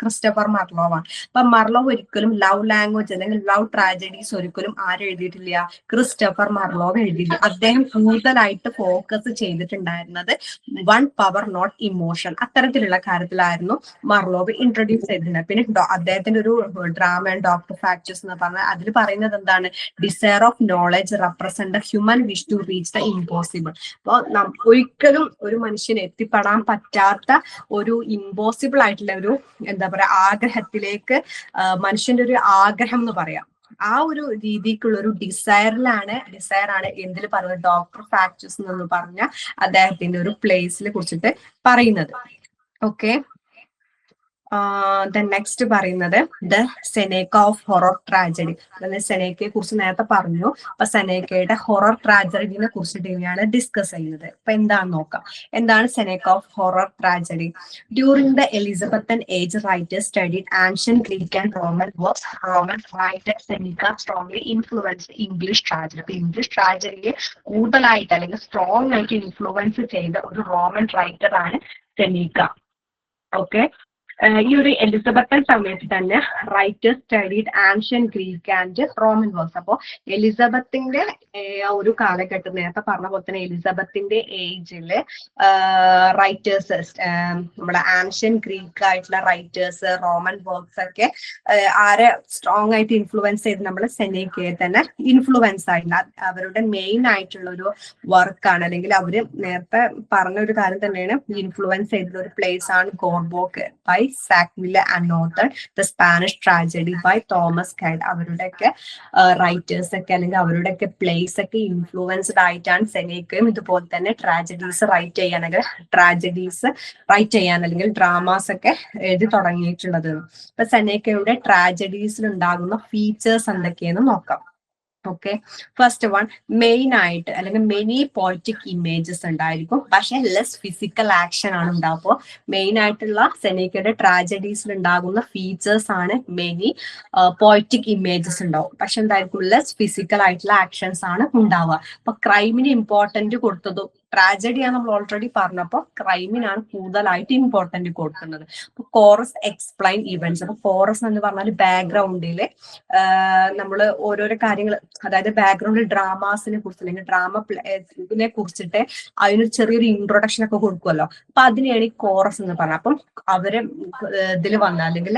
ക്രിസ്റ്റഫർ മാർലോവാണ്. അപ്പൊ മാർലോവ് ഒരിക്കലും ലവ് ലാംഗ്വേജ് അല്ലെങ്കിൽ ലവ് ട്രാജഡീസ് ഒരിക്കലും ആരും എഴുതിയിട്ടില്ല? ക്രിസ്റ്റഫർ മാർലോവ് എഴുതിയില്ല. അദ്ദേഹം കൂടുതലായിട്ട് ഫോക്കസ് ചെയ്തിട്ടുണ്ടായിരുന്നത് വൺ പവർ നോട്ട് ഇമോഷൻ, അത്തരത്തിലുള്ള കാര്യത്തിലായിരുന്നു മാർലോവ് ഇൻട്രൊഡ്യൂസ് ചെയ്തിട്ടുണ്ട്. പിന്നെ അദ്ദേഹത്തിന്റെ ഒരു ഡ്രാമ ഡോക്ടർ ഫാക്ചസ് എന്ന് പറഞ്ഞാൽ അതിൽ പറയുന്നത് എന്താണ്? Desire of knowledge represent human wish to reach the impossible. അപ്പൊ ഒരിക്കലും ഒരു മനുഷ്യന് എത്തിപ്പെടാൻ പറ്റാത്ത ഒരു ഇമ്പോസിബിൾ ആയിട്ടുള്ള ഒരു എന്താ പറയാ ആഗ്രഹത്തിലേക്ക് മനുഷ്യന്റെ ഒരു ആഗ്രഹം എന്ന് പറയാം. ആ ഒരു രീതിക്കുള്ള ഒരു ഡിസയർ ആണ് എന്തിൽ പറയുന്നത്? ഡോക്ടർ ഫാക്ചസ് എന്ന് പറഞ്ഞ അദ്ദേഹത്തിന്റെ ഒരു പ്ലേസിനെ കുറിച്ചിട്ട് പറയുന്നത്. ഓക്കെ, നെക്സ്റ്റ് പറയുന്നത് ദ സെനേക്ക ഓഫ് ഹൊറർ ട്രാജഡി. സെനേക്കയെ കുറിച്ച് നേരത്തെ പറഞ്ഞു. അപ്പൊ സെനേക്കയുടെ ഹൊറർ ട്രാജഡിനെ കുറിച്ചിട്ട് ഇനിയാണ് ഡിസ്കസ് ചെയ്യുന്നത്. അപ്പൊ എന്താണെന്ന് നോക്കാം. എന്താണ് Seneca of horror tragedy? During the Elizabethan age writers studied ancient Greek and Roman works. Roman writer Seneca strongly influenced English tragedy. അപ്പൊ ഇംഗ്ലീഷ് ട്രാജഡിയെ കൂടുതലായിട്ട് അല്ലെങ്കിൽ സ്ട്രോങ് ആയിട്ട് ഇൻഫ്ലുവൻസ് ചെയ്ത ഒരു റോമൻ റൈറ്റർ ആണ് സെനേക്ക. ഓക്കെ, ഈ ഒരു എലിസബത്തൻ സമയത്ത് തന്നെ writers studied ancient Greek and Roman works. അപ്പോൾ എലിസബത്തിന്റെ ഒരു കാലഘട്ടം നേരത്തെ പറഞ്ഞ പോലെ തന്നെ എലിസബത്തിന്റെ ഏജില് റൈറ്റേഴ്സ് നമ്മുടെ ആൻഷ്യൻ ഗ്രീക്ക് ആയിട്ടുള്ള റൈറ്റേഴ്സ് റോമൻ വർക്ക്സ് ഒക്കെ ആരെ സ്ട്രോങ് ആയിട്ട് ഇൻഫ്ലുവൻസ് ചെയ്ത് നമ്മൾ സെനേക്കയെ തന്നെ ഇൻഫ്ലുവൻസ് ആയില്ല. അവരുടെ മെയിൻ ആയിട്ടുള്ള ഒരു വർക്കാണ്, അല്ലെങ്കിൽ അവര് നേരത്തെ പറഞ്ഞ ഒരു കാര്യം തന്നെയാണ്, ഇൻഫ്ലുവൻസ് ചെയ്തിട്ടുള്ള ഒരു പ്ലേസ് ആണ് Gorboduc by Sackville and Norton the Spanish tragedy by Thomas Kyd. അവരുടെയൊക്കെ റൈറ്റേഴ്സ് ഒക്കെ അല്ലെങ്കിൽ അവരുടെയൊക്കെ പ്ലേസ് ഒക്കെ ഇൻഫ്ലുവൻസ്ഡ് ആയിട്ടാണ് സെനേക്കയും ഇതുപോലെ തന്നെ ട്രാജഡീസ് റൈറ്റ് ചെയ്യാൻ അല്ലെങ്കിൽ ഡ്രാമാസ് ഒക്കെ എഴുതി തുടങ്ങിയിട്ടുള്ളത്. ഇപ്പൊ സെനേക്കയുടെ ട്രാജഡീസിൽ ഉണ്ടാകുന്ന ഫീച്ചേഴ്സ് എന്തൊക്കെയെന്ന് നോക്കാം. ഓക്കെ, ഫസ്റ്റ് വൺ, മെയിൻ ആയിട്ട് അല്ലെങ്കിൽ മെനി പോളിറ്റിക് ഇമേജസ് ഉണ്ടായിരിക്കും, പക്ഷെ ലെസ് ഫിസിക്കൽ ആക്ഷൻ ആണ് ഉണ്ടാവുക. അപ്പോൾ മെയിൻ ആയിട്ടുള്ള സെനേക്കയുടെ ട്രാജഡീസിൽ ഉണ്ടാകുന്ന ഫീച്ചേഴ്സ് ആണ് മെനി പോളിറ്റിക് ഇമേജസ് ഉണ്ടാവും, പക്ഷെ എന്തായിരിക്കും ലെസ് ഫിസിക്കൽ ആയിട്ടുള്ള ആക്ഷൻസ് ആണ് ഉണ്ടാവുക. അപ്പൊ ക്രൈമിന് ഇമ്പോർട്ടന്റ് കൊടുത്തതും ട്രാജഡിയാണ് നമ്മൾ ഓൾറെഡി പറഞ്ഞപ്പോൾ ക്രൈമിനാണ് കൂടുതലായിട്ട് ഇമ്പോർട്ടന്റ് കൊടുക്കുന്നത്. അപ്പൊ കോറസ് എക്സ്പ്ലെയിൻ ഇവന്റ്സ്. അപ്പൊ കോറസ് എന്ന് പറഞ്ഞാൽ ബാക്ക്ഗ്രൗണ്ടില് നമ്മൾ ഓരോരോ കാര്യങ്ങൾ, അതായത് ബാക്ക്ഗ്രൗണ്ടിൽ ഡ്രാമാസിനെ കുറിച്ച് അല്ലെങ്കിൽ ഡ്രാമനെ കുറിച്ചിട്ട് അതിനൊരു ചെറിയൊരു ഇൻട്രൊഡക്ഷൻ ഒക്കെ കൊടുക്കുമല്ലോ, അപ്പൊ അതിനെയാണ് ഈ കോറസ് എന്ന് പറഞ്ഞത്. അപ്പം അവര് ഇതിൽ വന്ന അല്ലെങ്കിൽ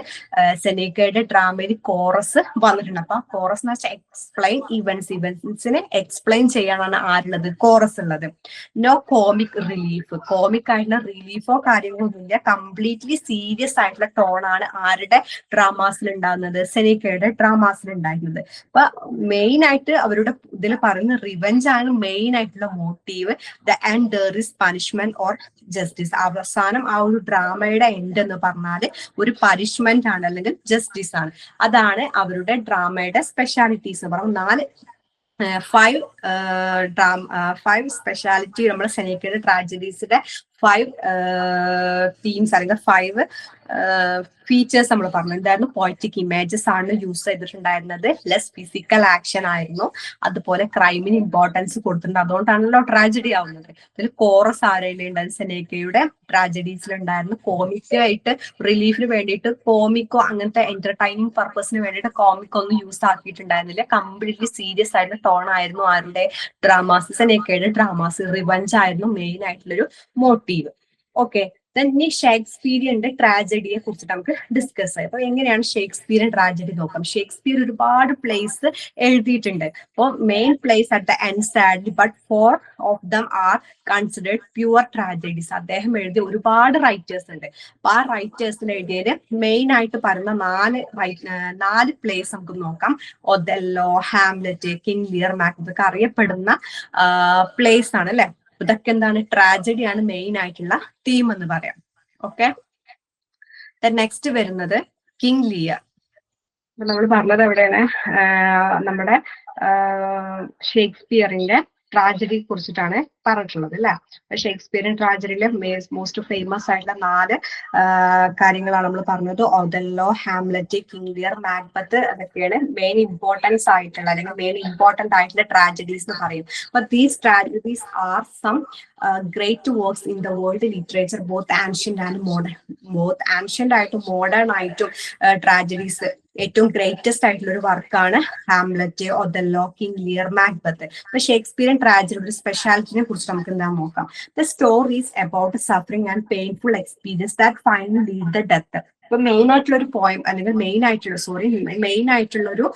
സെനേക്കയുടെ ഡ്രാമയിൽ കോറസ് വന്നിട്ടുണ്ട്. അപ്പൊ കോറസ് എന്ന് വെച്ചാൽ എക്സ്പ്ലെയിൻ ഇവന്റ്സിനെ എക്സ്പ്ലെയിൻ ചെയ്യാനാണ് ആരുള്ളത്, കോറസ് ഉള്ളത്. നോ കോമിക് റിലീഫ്, കോമിക് ആയിട്ടുള്ള റിലീഫോ കാര്യങ്ങളോ ഒന്നുമില്ല, കംപ്ലീറ്റ്ലി സീരിയസ് ആയിട്ടുള്ള ടോണാണ് ആരുടെ ഡ്രാമാസിൽ ഉണ്ടാകുന്നത്, സെനേക്കയുടെ ഡ്രാമാസിൽ ഉണ്ടായിരുന്നത്. അപ്പൊ മെയിൻ ആയിട്ട് അവരുടെ ഇതിൽ പറയുന്ന റിവെഞ്ച് ആണ് മെയിൻ ആയിട്ടുള്ള motive. The and there is punishment or justice. അവസാനം ആ ഒരു ഡ്രാമയുടെ എൻഡ് എന്ന് പറഞ്ഞാല് ഒരു പനിഷ്മെന്റ് ആണ് അല്ലെങ്കിൽ ജസ്റ്റിസ് ആണ്. അതാണ് അവരുടെ ഡ്രാമയുടെ സ്പെഷ്യാലിറ്റീസ്. പറഞ്ഞ ഫൈവ് സ്പെഷ്യാലിറ്റി നമ്മൾ സെനേക്കയുടെ ട്രാജഡീസിന്റെ 5 തീംസ് അല്ലെങ്കിൽ 5 ഫീച്ചേഴ്സ് നമ്മൾ പറഞ്ഞു. എന്തായിരുന്നു? പോയറ്റിക് ഇമേജസ് ആണ് യൂസ് ചെയ്തിട്ടുണ്ടായിരുന്നത്, ലെസ് ഫിസിക്കൽ ആക്ഷൻ ആയിരുന്നു, അതുപോലെ ക്രൈമിന് ഇമ്പോർട്ടൻസ് കൊടുത്തിട്ടുണ്ട്, അതുകൊണ്ടാണല്ലോ ട്രാജഡി ആവുന്നത്. ഇതിൽ കോറസ് ആരെയിലുണ്ടായിരുന്നു സെനേക്കയുടെ ട്രാജഡീസിൽ ഉണ്ടായിരുന്നു. കോമിക്കായിട്ട് റിലീഫിന് വേണ്ടിയിട്ട് കോമിക്കോ അങ്ങനത്തെ എന്റർടൈനിങ് പർപ്പസിന് വേണ്ടിയിട്ട് കോമിക്കോ ഒന്നും യൂസ് ആക്കിയിട്ടുണ്ടായിരുന്നില്ല. കംപ്ലീറ്റ്ലി സീരിയസ് ആയിട്ടുള്ള ടോൺ ആയിരുന്നു ആരുടെ ഡ്രാമാസ്, സെനേക്കയുടെ ഡ്രാമാസ്. റിവഞ്ച് ആയിരുന്നു മെയിൻ ആയിട്ടുള്ളൊരു മോട്ടീവ്. ഓക്കെ, ഇനി ഷേക്സ്പിയറിന്റെ ട്രാജഡിയെ കുറിച്ചിട്ട് നമുക്ക് ഡിസ്കസ് ചെയ്യാം. അപ്പൊ എങ്ങനെയാണ് ഷേക്സ്പിയറിയൻ ട്രാജഡി നോക്കാം. ഷേക്സ്പിയർ ഒരുപാട് പ്ലേസ് എഴുതിയിട്ടുണ്ട്. അപ്പോൾ main place at the end sadly but 4 of them are considered pure tragedies. അദ്ദേഹം എഴുതിയ ഒരുപാട് റൈറ്റേഴ്സ് ഉണ്ട്. അപ്പൊ ആ റൈറ്റേഴ്സിൽ എഴുതിയത് മെയിൻ ആയിട്ട് പറയുന്ന 4 പ്ലേസ് നമുക്ക് നോക്കാം. ഒതെല്ലോ, ഹാംലെറ്റ്, കിങ് ലിയർ, മാക്ബെത്ത് ഒക്കെ അറിയപ്പെടുന്ന പ്ലേസ് ആണ് അല്ലെ. ഇതൊക്കെ എന്താണ്? ട്രാജഡിയാണ് മെയിൻ ആയിട്ടുള്ള തീം എന്ന് പറയാം. ഓക്കെ, നെക്സ്റ്റ് വരുന്നത് കിങ് ലിയർ. നമ്മൾ പറഞ്ഞത് എവിടെയാണ്? നമ്മുടെ ഷേക്സ്പിയറിന്റെ ട്രാജഡിയെ കുറിച്ചിട്ടാണ് പറഞ്ഞിട്ടുള്ളത് അല്ലെ. ഷേക്സ്പിയറിയൻ ട്രാജഡിയിലെ മോസ്റ്റ് ഫേമസ് ആയിട്ടുള്ള 4 കാര്യങ്ങളാണ് നമ്മൾ പറഞ്ഞത്. Othello, Hamlet, King Lear, Macbeth അതൊക്കെയാണ് മെയിൻ ഇമ്പോർട്ടൻസ് ആയിട്ടുള്ള അല്ലെങ്കിൽ മെയിൻ ഇമ്പോർട്ടന്റ് ആയിട്ടുള്ള ട്രാജഡീസ് എന്ന് പറയും. അപ്പൊ these tragedies are some great works in the world literature, both ancient and modern. Both ancient ആയിട്ടും മോഡേൺ ആയിട്ടും ട്രാജഡീസ് ഏറ്റവും ഗ്രേറ്റസ്റ്റ് ആയിട്ടുള്ള ഒരു വർക്കാണ് Hamlet, Othello, King Lear, Macbeth. അപ്പൊ ഷേക്സ്പിയറിയൻ ട്രാജഡിയുടെ സ്പെഷ്യാലിറ്റിനെ കുറിച്ച് നമുക്ക് എന്താ നോക്കാം. The stories about suffering and painful experience that finally lead the death. ഇപ്പൊ മെയിൻ ആയിട്ടുള്ള ഒരു പോയം അല്ലെങ്കിൽ മെയിൻ ആയിട്ടുള്ള ഒരു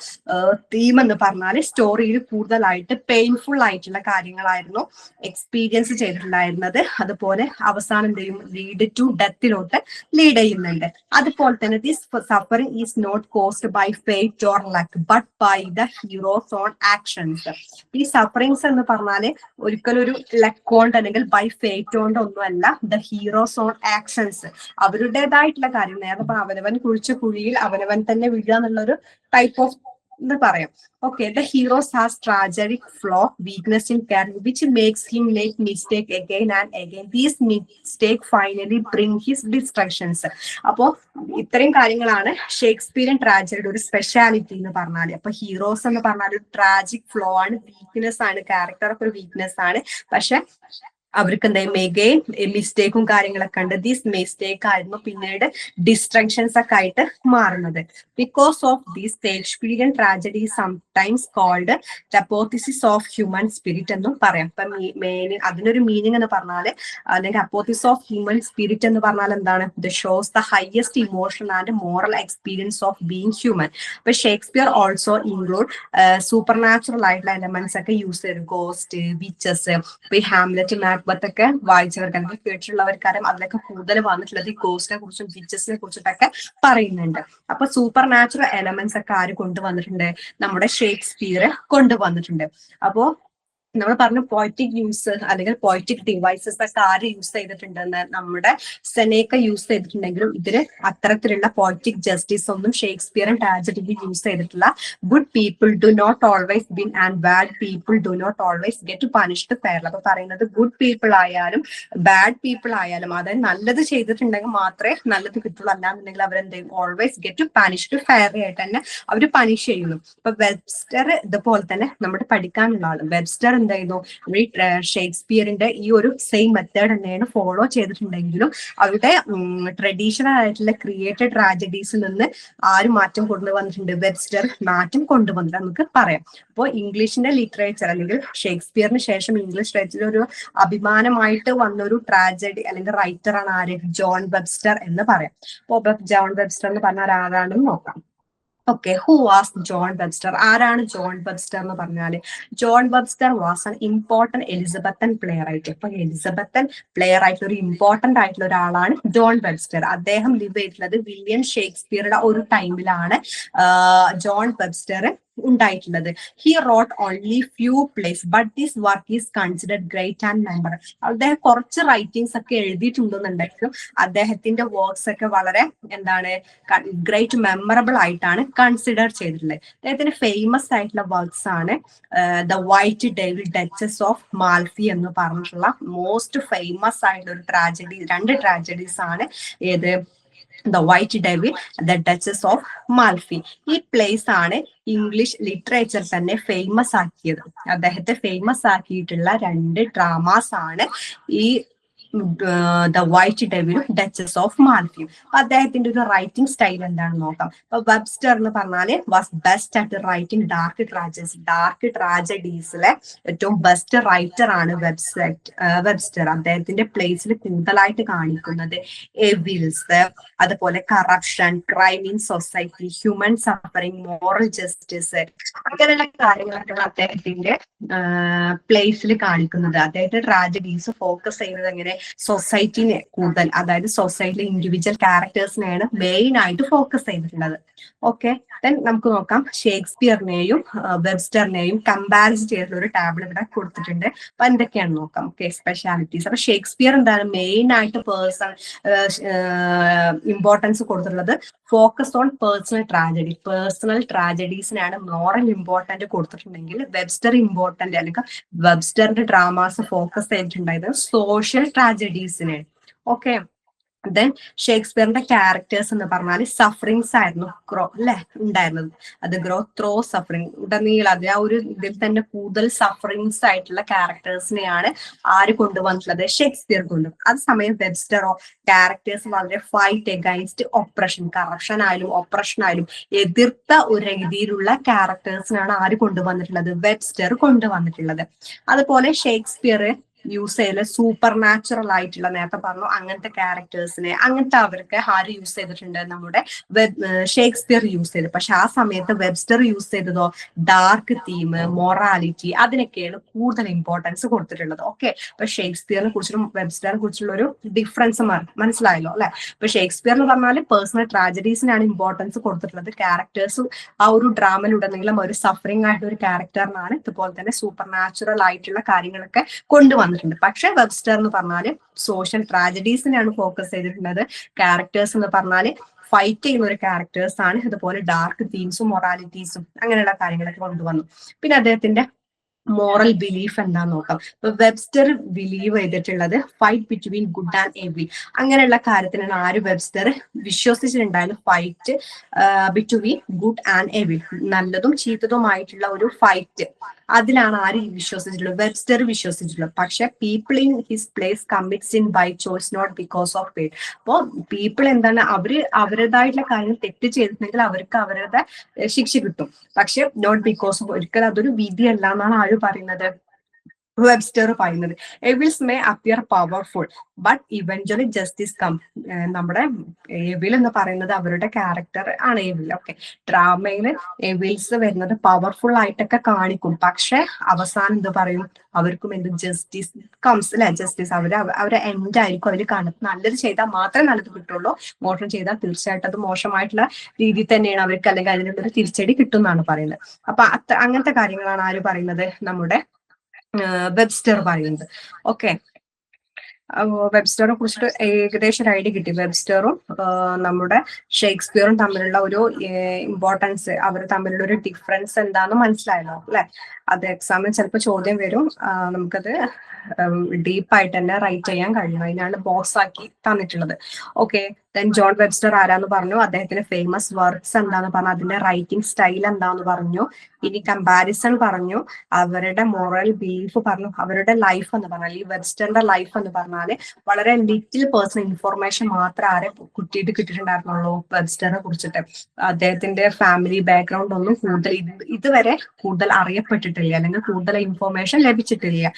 തീം എന്ന് പറഞ്ഞാല് സ്റ്റോറിയിൽ കൂടുതലായിട്ട് പെയിൻഫുൾ ആയിട്ടുള്ള കാര്യങ്ങളായിരുന്നു എക്സ്പീരിയൻസ് ചെയ്തിട്ടുണ്ടായിരുന്നത്. അതുപോലെ അവസാനം എന്ത് ചെയ്യും? ലീഡ് ടു ഡെത്തിലോട്ട് ലീഡ് ചെയ്യുന്നുണ്ട്. അതുപോലെ തന്നെ this suffering is not caused by fate or luck but by the heroes own actions. ഈ സഫറിങ്സ് എന്ന് പറഞ്ഞാല് ഒരിക്കലും ഒരു ലക്ക് കൊണ്ട് അല്ലെങ്കിൽ ബൈ ഫേറ്റ് കൊണ്ട് ഒന്നുമല്ല. ദ ഹീറോസ് ഓൺ ആക്ഷൻസ്, അവരുടേതായിട്ടുള്ള കാര്യം. അവനവൻ കുഴിച്ച കുഴിയിൽ അവനവൻ തന്നെ വീഴുക എന്നുള്ളൊരു ടൈപ്പ് ഓഫ് എന്ന് പറയാം. Okay, the heroes has tragic flaw, weakness in character which makes him make mistake again and again. These mistake finally bring his destructions. അപ്പോ ഇത്രയും കാര്യങ്ങളാണ് ഷേക്സ്പിയറിയൻ ട്രാജഡിയുടെ ഒരു സ്പെഷ്യാലിറ്റി എന്ന് പറഞ്ഞാൽ. അപ്പൊ ഹീറോസ് എന്ന് പറഞ്ഞാൽ ഒരു ട്രാജിക് ഫ്ലോ ആണ്, വീക്ക്നെസ് ആണ്, ക്യാരക്ടർ ഒക്കെ ഒരു വീക്ക്നെസ് ആണ്. പക്ഷെ അവർക്ക് എന്തായി മെഗെയിൻ മിസ്റ്റേക്കും കാര്യങ്ങളൊക്കെ ഉണ്ട്. ദീസ് മിസ്റ്റേക്ക് ആയിരുന്നു പിന്നീട് ഡിസ്ട്രക്ഷൻസ് ഒക്കെ ആയിട്ട് മാറുന്നത്. Because of these Shakespearean tragedy sometimes called apotheosis of human spirit എന്നും പറയാം. അപ്പൊ അതിനൊരു മീനിങ് എന്ന് പറഞ്ഞാല്, അല്ലെങ്കിൽ അപ്പോത്തിസിസ് ഓഫ് ഹ്യൂമൻ സ്പിരിറ്റ് എന്ന് പറഞ്ഞാൽ എന്താണ്? The shows the highest emotion and moral experience of being human. അപ്പൊ Shakespeare also include supernatural ആയിട്ടുള്ള എലമെന്റ്സ് ഒക്കെ യൂസ് ചെയ്തു. ഗോസ്റ്റ്, വിച്ചസ്, ഇപ്പൊ ഈ ഹാംലെറ്റ്, മാക്ബത്ത് ഒക്കെ വായിച്ചവർക്ക് അല്ലെങ്കിൽ കേട്ടിട്ടുള്ളവർക്കാരും അതിലൊക്കെ കൂടുതൽ വന്നിട്ടുള്ളത് ഈ ഗോസ്റ്റിനെ കുറിച്ചും വിച്ചസിനെ കുറിച്ചിട്ടൊക്കെ പറയുന്നുണ്ട്. അപ്പൊ സൂപ്പർ നാച്ചുറൽ എലമെന്റ്സ് ഒക്കെ ആര് കൊണ്ടുവന്നിട്ടുണ്ട്? നമ്മുടെ ഷേക്സ്പിയർ കൊണ്ടുവന്നിട്ടുണ്ട്. അപ്പോ നമ്മൾ പറഞ്ഞു പോയറ്റിക് യൂസ് അല്ലെങ്കിൽ പോയറ്റിക് ഡിവൈസസ് ഒക്കെ ആര് യൂസ് ചെയ്തിട്ടുണ്ടെന്ന്. നമ്മുടെ സെനേക്ക യൂസ് ചെയ്തിട്ടുണ്ടെങ്കിലും ഇതിന് അത്തരത്തിലുള്ള പോയറ്റിക് ജസ്റ്റിസ് ഒന്നും ഷേക്സ്പിയറും ട്രാജഡിയിൽ യൂസ് ചെയ്തിട്ടില്ല. Good people do not always win and bad people do not always get punished fairly. അപ്പൊ പറയുന്നത് ഗുഡ് പീപ്പിൾ ആയാലും ബാഡ് പീപ്പിൾ ആയാലും, അതായത് നല്ലത് ചെയ്തിട്ടുണ്ടെങ്കിൽ മാത്രമേ നല്ലത് കിട്ടുള്ളൂ, അല്ലാന്നുണ്ടെങ്കിൽ അവരെന്ത് ചെയ്യും? ഓൾവേസ് ഗെറ്റ് പണിഷ്ഡ് ഫെയർലി ആയിട്ട് തന്നെ അവർ പണിഷ് ചെയ്യുള്ളൂ. ഇപ്പൊ വെബ്സ്റ്റർ ഇതുപോലെ തന്നെ നമ്മുടെ പഠിക്കാനുള്ള ആള് വെബ്സ്റ്റർ എന്തായിരുന്നു? ഈ ഷേക്സ്പിയറിന്റെ ഈ ഒരു സെയിം മെത്തേഡ് തന്നെയാണ് ഫോളോ ചെയ്തിട്ടുണ്ടെങ്കിലും അവരുടെ ട്രഡീഷണൽ ആയിട്ടുള്ള ക്രിയേറ്റഡ് ട്രാജഡീസിൽ നിന്ന് ആര് മാറ്റം കൊണ്ടുവന്നിട്ടുണ്ട്? വെബ്സ്റ്റർ മാറ്റം കൊണ്ടുവന്നിട്ട് നമുക്ക് പറയാം. അപ്പോൾ ഇംഗ്ലീഷിന്റെ ലിറ്ററേച്ചർ അല്ലെങ്കിൽ ഷേക്സ്പിയറിന് ശേഷം ഇംഗ്ലീഷ് ലിറ്ററേച്ചർ ഒരു അഭിമാനമായിട്ട് വന്നൊരു ട്രാജഡി അല്ലെങ്കിൽ റൈറ്റർ ആണ് ആര്? ജോൺ വെബ്സ്റ്റർ എന്ന് പറയാം. അപ്പോൾ ജോൺ വെബ്സ്റ്റർ എന്ന് പറഞ്ഞാൽ ആരാണെന്ന് നോക്കാം. Okay, who was John Webster? ആരാണ് ജോൺ വെബ്സ്റ്റർ എന്ന് പറഞ്ഞാല്? John Webster was an important Elizabethan player ആയിട്ട്. ഇപ്പൊ എലിസബത്തൻ പ്ലെയർ ആയിട്ടുള്ള ഒരു ഇമ്പോർട്ടന്റ് ആയിട്ടുള്ള ഒരാളാണ് ജോൺ വെബ്സ്റ്റർ. അദ്ദേഹം ലിവ് ചെയ്തിട്ടുള്ളത് വില്യം ഷേക്സ്പിയറുടെ ഒരു ടൈമിലാണ് ജോൺ വെബ്സ്റ്റർ ഉണ്ടായിട്ടുള്ളത്. He wrote only few place but this work is considered great and memoir. അദ്ദേഹം കുറച്ച് റൈറ്റിംഗ്സ് ഒക്കെ എഴുതിയിട്ടുണ്ടെന്നുണ്ടെങ്കിലും അദ്ദേഹത്തിന്റെ വർക്ക്സ് ഒക്കെ വളരെ എന്താണ് ഗ്രേറ്റ് മെമ്മറബിൾ ആയിട്ടാണ് കൺസിഡർ ചെയ്തിട്ടുള്ളത്. അദ്ദേഹത്തിന്റെ ഫേമസ് ആയിട്ടുള്ള വർക്ക്സ് ആണ് the white devil, duchess of Malfi എന്ന് പറഞ്ഞിട്ടുള്ള മോസ്റ്റ് ഫേമസ് ആയിട്ടുള്ള ഒരു ട്രാജഡി. 2 ട്രാജഡീസ് ആണ്. ഏത്? The white devil, the Duchess of മാൽഫി. ഈ പ്ലേസ് ആണ് ഇംഗ്ലീഷ് ലിറ്ററേച്ചർ തന്നെ ഫേമസ് ആക്കിയത്. അദ്ദേഹത്തെ ഫേമസ് ആക്കിയിട്ടുള്ള 2 ഡ്രാമാസ് ആണ് ഈ ദ വൈറ്റ് ഡെവിലും ഡച്ചസ് ഓഫ് മാൽഫിയും. അദ്ദേഹത്തിന്റെ ഒരു റൈറ്റിംഗ് സ്റ്റൈൽ എന്താണെന്ന് നോക്കാം. അപ്പൊ വെബ്സ്റ്റർ എന്ന് പറഞ്ഞാല് was best at writing dark tragedies. Dark ട്രാജഡീസിലെ ഏറ്റവും ബെസ്റ്റ് റൈറ്റർ ആണ് വെബ്സ്റ്റർ. അദ്ദേഹത്തിന്റെ പ്ലേസിൽ കൂടുതലായിട്ട് കാണിക്കുന്നത് എവിൽസ്, അതുപോലെ corruption, crime in society, human suffering, moral justice, അങ്ങനെയുള്ള കാര്യങ്ങളൊക്കെയാണ് അദ്ദേഹത്തിന്റെ പ്ലേസിൽ കാണിക്കുന്നത്. അദ്ദേഹത്തിന്റെ ട്രാജഡീസ് ഫോക്കസ് ചെയ്യുന്നത് എങ്ങനെ? സൊസൈറ്റിനെ കൂടുതൽ, അതായത് സൊസൈറ്റിയിലെ ഇൻഡിവിജ്വൽ ക്യാരക്ടേഴ്സിനെയാണ് മെയിൻ ആയിട്ട് ഫോക്കസ് ചെയ്തിട്ടുള്ളത്. ഓക്കെ, ദെൻ നമുക്ക് നോക്കാം. ഷേക്സ്പിയറിനെയും വെബ്സ്റ്ററിനെയും കമ്പാരിസ് ചെയ്തിട്ടുള്ള ഒരു ടാബിൾ ഇവിടെ കൊടുത്തിട്ടുണ്ട്. അപ്പൊ എന്തൊക്കെയാണ് നോക്കാം. Okay, specialities. അപ്പൊ ഷേക്സ്പിയർ എന്താണ് മെയിൻ ആയിട്ട് ഇമ്പോർട്ടൻസ് കൊടുത്തിട്ടുള്ളത്? Focus on personal tragedy. Personal ട്രാജഡീസിനാണ് മോറൽ ഇമ്പോർട്ടന്റ് കൊടുത്തിട്ടുണ്ടെങ്കിൽ വെബ്സ്റ്റർ ഇമ്പോർട്ടന്റ് അല്ലെങ്കിൽ വെബ്സ്റ്ററിന്റെ ഡ്രാമാസ് ഫോക്കസ് ചെയ്തിട്ടുണ്ടായത് സോഷ്യൽ ട്രാജഡീസിനെ. ഓക്കെ, ദെൻ ഷേക്സ്പിയറിന്റെ ക്യാരക്ടേഴ്സ് എന്ന് പറഞ്ഞാൽ സഫറിങ്സ് ആയിരുന്നു അല്ലെ ഉണ്ടായിരുന്നത്. അത് ത്രോ സഫറിങ് ഉടനീളം അത് ആ ഒരു ഇതിൽ തന്നെ കൂടുതൽ സഫറിങ്സ് ആയിട്ടുള്ള ക്യാരക്ടേഴ്സിനെയാണ് ആര് കൊണ്ടുവന്നിട്ടുള്ളത്? ഷേക്സ്പിയർ കൊണ്ടുവന്നു. അതേസമയം വെബ്സ്റ്ററോ ക്യാരക്ടേഴ്സ് വളരെ ഫൈറ്റ് എഗൈൻസ്റ്റ് ഒപ്രഷൻ, കറപ്ഷൻ ആയാലും ഒപ്രഷൻ ആയാലും എതിർത്ത ഒരു രീതിയിലുള്ള ക്യാരക്ടേഴ്സിനാണ് ആര് കൊണ്ടുവന്നിട്ടുള്ളത്? വെബ്സ്റ്റർ കൊണ്ടുവന്നിട്ടുള്ളത്. അതുപോലെ ഷേക്സ്പിയർ യൂസ് ചെയ്യല് സൂപ്പർ നാച്ചുറൽ ആയിട്ടുള്ള, നേരത്തെ പറഞ്ഞു അങ്ങനത്തെ ക്യാരക്ടേഴ്സിനെ, അങ്ങനത്തെ അവർക്ക് ആര് യൂസ് ചെയ്തിട്ടുണ്ട്? നമ്മുടെ ഷേക്സ്പിയർ യൂസ് ചെയ്തു. പക്ഷെ ആ സമയത്ത് വെബ്സ്റ്റർ യൂസ് ചെയ്തതോ ഡാർക്ക് തീം, മൊറാലിറ്റി, അതിനൊക്കെയാണ് കൂടുതൽ ഇമ്പോർട്ടൻസ് കൊടുത്തിട്ടുള്ളത്. ഓക്കെ, അപ്പൊ ഷേക്സ്പിയറിനെ കുറിച്ചും വെബ്സ്റ്ററിനെ കുറിച്ചുള്ള ഒരു ഡിഫറൻസ് മനസ്സിലായല്ലോ അല്ലെ? അപ്പൊ ഷേക്സ്പിയർ എന്ന് പറഞ്ഞാൽ പേഴ്സണൽ ട്രാജഡീസിനാണ് ഇമ്പോർട്ടൻസ് കൊടുത്തിട്ടുള്ളത്. ക്യാരക്ടേഴ്സ് ആ ഒരു ഡ്രാമയിലുടനീളം ഒരു സഫറിംഗ് ആയിട്ടുള്ള ഒരു ക്യാരക്ടറിനാണ് ഇതുപോലെ തന്നെ സൂപ്പർ നാച്ചുറൽ ആയിട്ടുള്ള കാര്യങ്ങളൊക്കെ കൊണ്ടുവന്നിട്ടുണ്ട്. പക്ഷെ വെബ്സ്റ്റർ എന്ന് പറഞ്ഞാല് സോഷ്യൽ ട്രാജഡീസിനെയാണ് ഫോക്കസ് ചെയ്തിട്ടുള്ളത്. ക്യാരക്ടേഴ്സ് എന്ന് പറഞ്ഞാല് ഫൈറ്റ് ചെയ്യുന്ന ഒരു ക്യാരക്ടേഴ്സ് ആണ്. അതുപോലെ ഡാർക്ക് തീംസും മൊറാലിറ്റീസും അങ്ങനെയുള്ള കാര്യങ്ങളൊക്കെ കൊണ്ടുവന്നു. പിന്നെ അദ്ദേഹത്തിന്റെ മോറൽ ബിലീഫ് എന്താന്ന് നോക്കാം. ഇപ്പൊ വെബ്സ്റ്റർ ബിലീവ് ചെയ്തിട്ടുള്ളത് fight between good and evil, അങ്ങനെയുള്ള കാര്യത്തിനാണ് ആര് വെബ്സ്റ്റർ വിശ്വസിച്ചിട്ടുണ്ടായിരുന്നു. Fight between good and evil, നല്ലതും ചീത്തതുമായിട്ടുള്ള ഒരു ഫൈറ്റ് അതിലാണ് ആര് വിശ്വസിച്ചിട്ടുള്ളത്, വെബ്സ്റ്റർ വിശ്വസിച്ചിട്ടുള്ളത്. പക്ഷെ people in his plays commits in by choice not because of fate. അപ്പോ പീപ്പിൾ എന്താണ്, അവരുടേതായിട്ടുള്ള കാര്യം തെറ്റ് ചെയ്തിട്ടുണ്ടെങ്കിൽ അവർക്ക് അവരുടെ ശിക്ഷ കിട്ടും. പക്ഷെ നോട്ട് ബിക്കോസ് ഓഫ്, ഒരിക്കലും അതൊരു വിധിയല്ല എന്നാണ് ആര് പറയുന്നത്, വെബ്സ്റ്റർ പറയുന്നത്. Evils may appear powerful but eventually justice come. നമ്മുടെ എവിൽ എന്ന് പറയുന്നത് അവരുടെ ക്യാരക്ടർ ആണ് എവിൽ. ഓക്കെ, ഡ്രാമയില് എവിൽസ് വരുന്നത് പവർഫുൾ ആയിട്ടൊക്കെ കാണിക്കും, പക്ഷെ അവസാനം എന്ത് പറയും, അവർക്കും എന്ത് ജസ്റ്റിസ് കംസ് അല്ലെ, ജസ്റ്റിസ് അവരെ എൻഡ് ആയിരിക്കും അവർ കാണുന്നത്. നല്ലത് ചെയ്താൽ മാത്രമേ നല്ലത് കിട്ടുള്ളൂ, മോശം ചെയ്താൽ തീർച്ചയായിട്ടും അത് മോശമായിട്ടുള്ള രീതിയിൽ തന്നെയാണ് അവർക്ക്, അല്ലെങ്കിൽ അതിനുള്ളൊരു തിരിച്ചടി കിട്ടും എന്നാണ് പറയുന്നത്. അപ്പൊ അങ്ങനത്തെ കാര്യങ്ങളാണ് ആര് പറയുന്നത്, നമ്മുടെ വെബ്സ്റ്റർ പറയുന്നത്. ഓക്കെ, വെബ്സ്റ്ററെ കുറിച്ചിട്ട് ഏകദേശം ഒരു ഐഡിയ കിട്ടി. വെബ്സ്റ്ററും നമ്മുടെ ഷേക്സ്പിയറും തമ്മിലുള്ള ഒരു ഇമ്പോർട്ടൻസ്, അവർ തമ്മിലുള്ള ഒരു ഡിഫറൻസ് എന്താന്ന് മനസ്സിലായല്ലോ അല്ലെ. അത് എക്സാമിന് ചിലപ്പോൾ ചോദ്യം വരും, നമുക്കത് ഡീപ്പായിട്ട് തന്നെ റൈറ്റ് ചെയ്യാൻ കഴിയും. അതിനാണ് ബോക്സ് ആക്കി തന്നിട്ടുള്ളത്. ഓക്കെ, ദെൻ ജോൺ വെബ്സ്റ്റർ ആരാന്ന് പറഞ്ഞു, അദ്ദേഹത്തിന്റെ ഫേമസ് വർക്ക്സ് എന്താന്ന് പറഞ്ഞു, അതിന്റെ റൈറ്റിംഗ് സ്റ്റൈൽ എന്താന്ന് പറഞ്ഞു, ഇനി കമ്പാരിസൺ പറഞ്ഞു, അവരുടെ മൊറൽ ബിലീഫ് പറഞ്ഞു, അവരുടെ ലൈഫ് എന്ന് പറഞ്ഞാൽ ഈ വെബ്സ്റ്ററിന്റെ ലൈഫ് എന്ന് പറഞ്ഞാല് വളരെ ലിറ്റിൽ പേഴ്സണൽ ഇൻഫോർമേഷൻ മാത്രം ആരെ കിട്ടിയിട്ടുണ്ടായിരുന്നുള്ളൂ വെബ്സ്റ്ററിനെ കുറിച്ചിട്ട്. അദ്ദേഹത്തിന്റെ ഫാമിലി ബാക്ക്ഗ്രൗണ്ട് ഒന്നും കൂടുതൽ ഇതുവരെ കൂടുതൽ അറിയപ്പെട്ടിട്ടില്ല, അല്ലെങ്കിൽ കൂടുതൽ ഇൻഫോർമേഷൻ ലഭിച്ചിട്ടില്ല.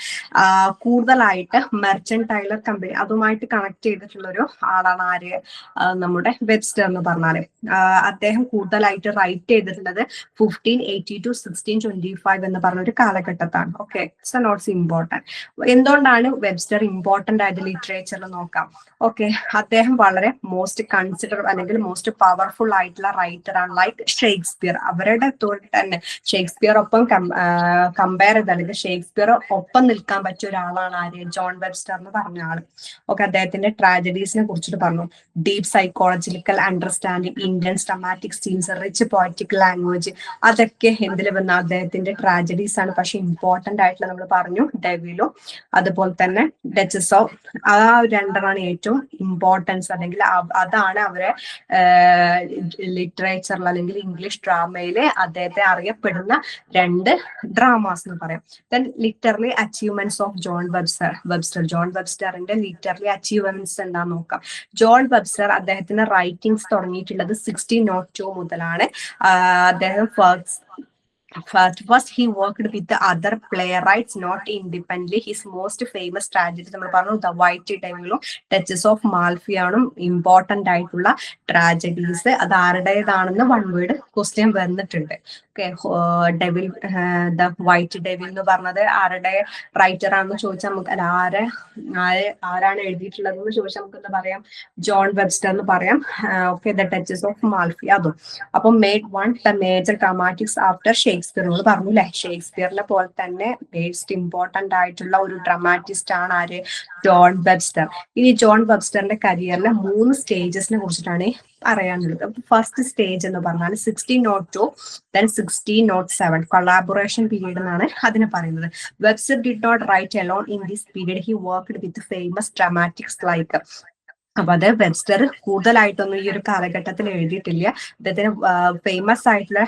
കൂടുതലായിട്ട് മെർച്ചന്റ് ടൈലർ കമ്പനി അതുമായിട്ട് കണക്ട് ചെയ്തിട്ടുള്ള ഒരു ആളാണ് ആര്, നമ്മുടെ വെബ്സ്റ്റർ എന്ന് പറഞ്ഞാല്. അദ്ദേഹം കൂടുതലായിട്ട് റൈറ്റ് ചെയ്തിട്ടുള്ളത് 1580 to 1625 എന്ന് പറഞ്ഞ ഒരു കാലഘട്ടത്താണ്. Okay, so notes important. എന്തുകൊണ്ടാണ് വെബ്സ്റ്റർ ഇമ്പോർട്ടന്റ് ആയിട്ട് ലിറ്ററേച്ചറിൽ നോക്കാം. ഓക്കെ, അദ്ദേഹം വളരെ മോസ്റ്റ് കൺസിഡർ അല്ലെങ്കിൽ മോസ്റ്റ് പവർഫുൾ ആയിട്ടുള്ള റൈറ്റർ ആണ്. ലൈക്ക് ഷേക്സ്പിയർ, അവരുടെ തന്നെ ഷേക്സ്പിയർ ഒപ്പം കമ്പയർ ചെയ്ത് അല്ലെങ്കിൽ ഷേക്സ്പിയർ ഒപ്പം നിൽക്കാൻ പറ്റിയ ഒരാളാണ് ആര്, ജോൺ വെബ്സ്റ്റർ എന്ന് പറഞ്ഞ ആള്. ഓക്കെ, അദ്ദേഹത്തിന്റെ ട്രാജഡീസിനെ കുറിച്ചിട്ട് പറഞ്ഞു. Deep psychological understanding, Indian dramatic scenes, rich poetic language, അതൊക്കെ എന്തിൽ വന്ന അദ്ദേഹത്തിന്റെ ട്രാജഡീസ് ആണ്. പക്ഷെ ഇമ്പോർട്ടന്റ് ആയിട്ടുള്ള നമ്മൾ പറഞ്ഞു ഡെവിലും അതുപോലെ തന്നെ ഡച്ചസ് ഓഫ്, ആ രണ്ടെണ്ണമാണ് ഏറ്റവും ഇമ്പോർട്ടൻസ്, അല്ലെങ്കിൽ അതാണ് അവരെ ലിറ്ററേച്ചറിൽ അല്ലെങ്കിൽ ഇംഗ്ലീഷ് ഡ്രാമയില് അദ്ദേഹത്തെ അറിയപ്പെടുന്ന രണ്ട് ഡ്രാമാസ് എന്ന് പറയാം. Then literally achievements of John John വെബ്സ്റ്ററിന്റെ ലിറ്ററലി അച്ചീവ്മെന്റ്സ് എന്താന്ന് നോക്കാം. ജോൺ വെബ്സ്റ്റർ അദ്ദേഹത്തിന്റെ റൈറ്റിംഗ്സ് തുടങ്ങിയിട്ടുള്ളത് 1602 മുതലാണ്. അദ്ദേഹം First, he worked with the other playwrights, not independently. His most famous tragedy നമ്മൾ പറഞ്ഞു ദ വൈറ്റ് ഡെവിലും ഡച്ചസ് ഓഫ് മാൽഫിയാണും ഇമ്പോർട്ടന്റ് ആയിട്ടുള്ള ട്രാജഡീസ്. അത് ആരുടേതാണെന്ന് വൺ വേർഡ് ക്വസ്റ്റ്യൻ വന്നിട്ടുണ്ട്. Okay, devil the white devil എന്ന് പറഞ്ഞത് ആരുടെ റൈറ്റർ ആണെന്ന് ചോദിച്ചാൽ നമുക്ക് ആരാണ് എഴുതിയിട്ടുള്ളത് എന്ന് ചോദിച്ചാൽ നമുക്ക് എന്താ പറയാം, ജോൺ വെബ്സ്റ്റർ എന്ന് പറയാം. Okay, the Duchess of Malfi അതും. അപ്പൊ made one the major dramatics after Shakespeare നമ്മൾ പറഞ്ഞു അല്ലെ. ഷേക്സ്പിയറിനെ പോലെ തന്നെ മോസ്റ്റ് ഇമ്പോർട്ടന്റ് ആയിട്ടുള്ള ഒരു ഡ്രാമാറ്റിസ്റ്റ് ആണ് ആര്, ജോൺ വെബ്സ്റ്റർ. ഇനി ജോൺ വെബ്സ്റ്ററിന്റെ കരിയറിലെ 3 സ്റ്റേജസിനെ കുറിച്ചിട്ടാണ് പറയാനുള്ളത്. ഫസ്റ്റ് സ്റ്റേജ് എന്ന് പറഞ്ഞാൽ 1602 then 1607 കൊളാബറേഷൻ പീരീഡ് എന്നാണ് അതിനെ പറയുന്നത്. Webster did not write alone in this period, he worked with famous dramatics like. അപ്പൊ അത് വെബ്സ്റ്റർ കൂടുതലായിട്ടൊന്നും ഈ ഒരു കാലഘട്ടത്തിൽ എഴുതിയിട്ടില്ല. അദ്ദേഹത്തിന് ഫേമസ് ആയിട്ടുള്ള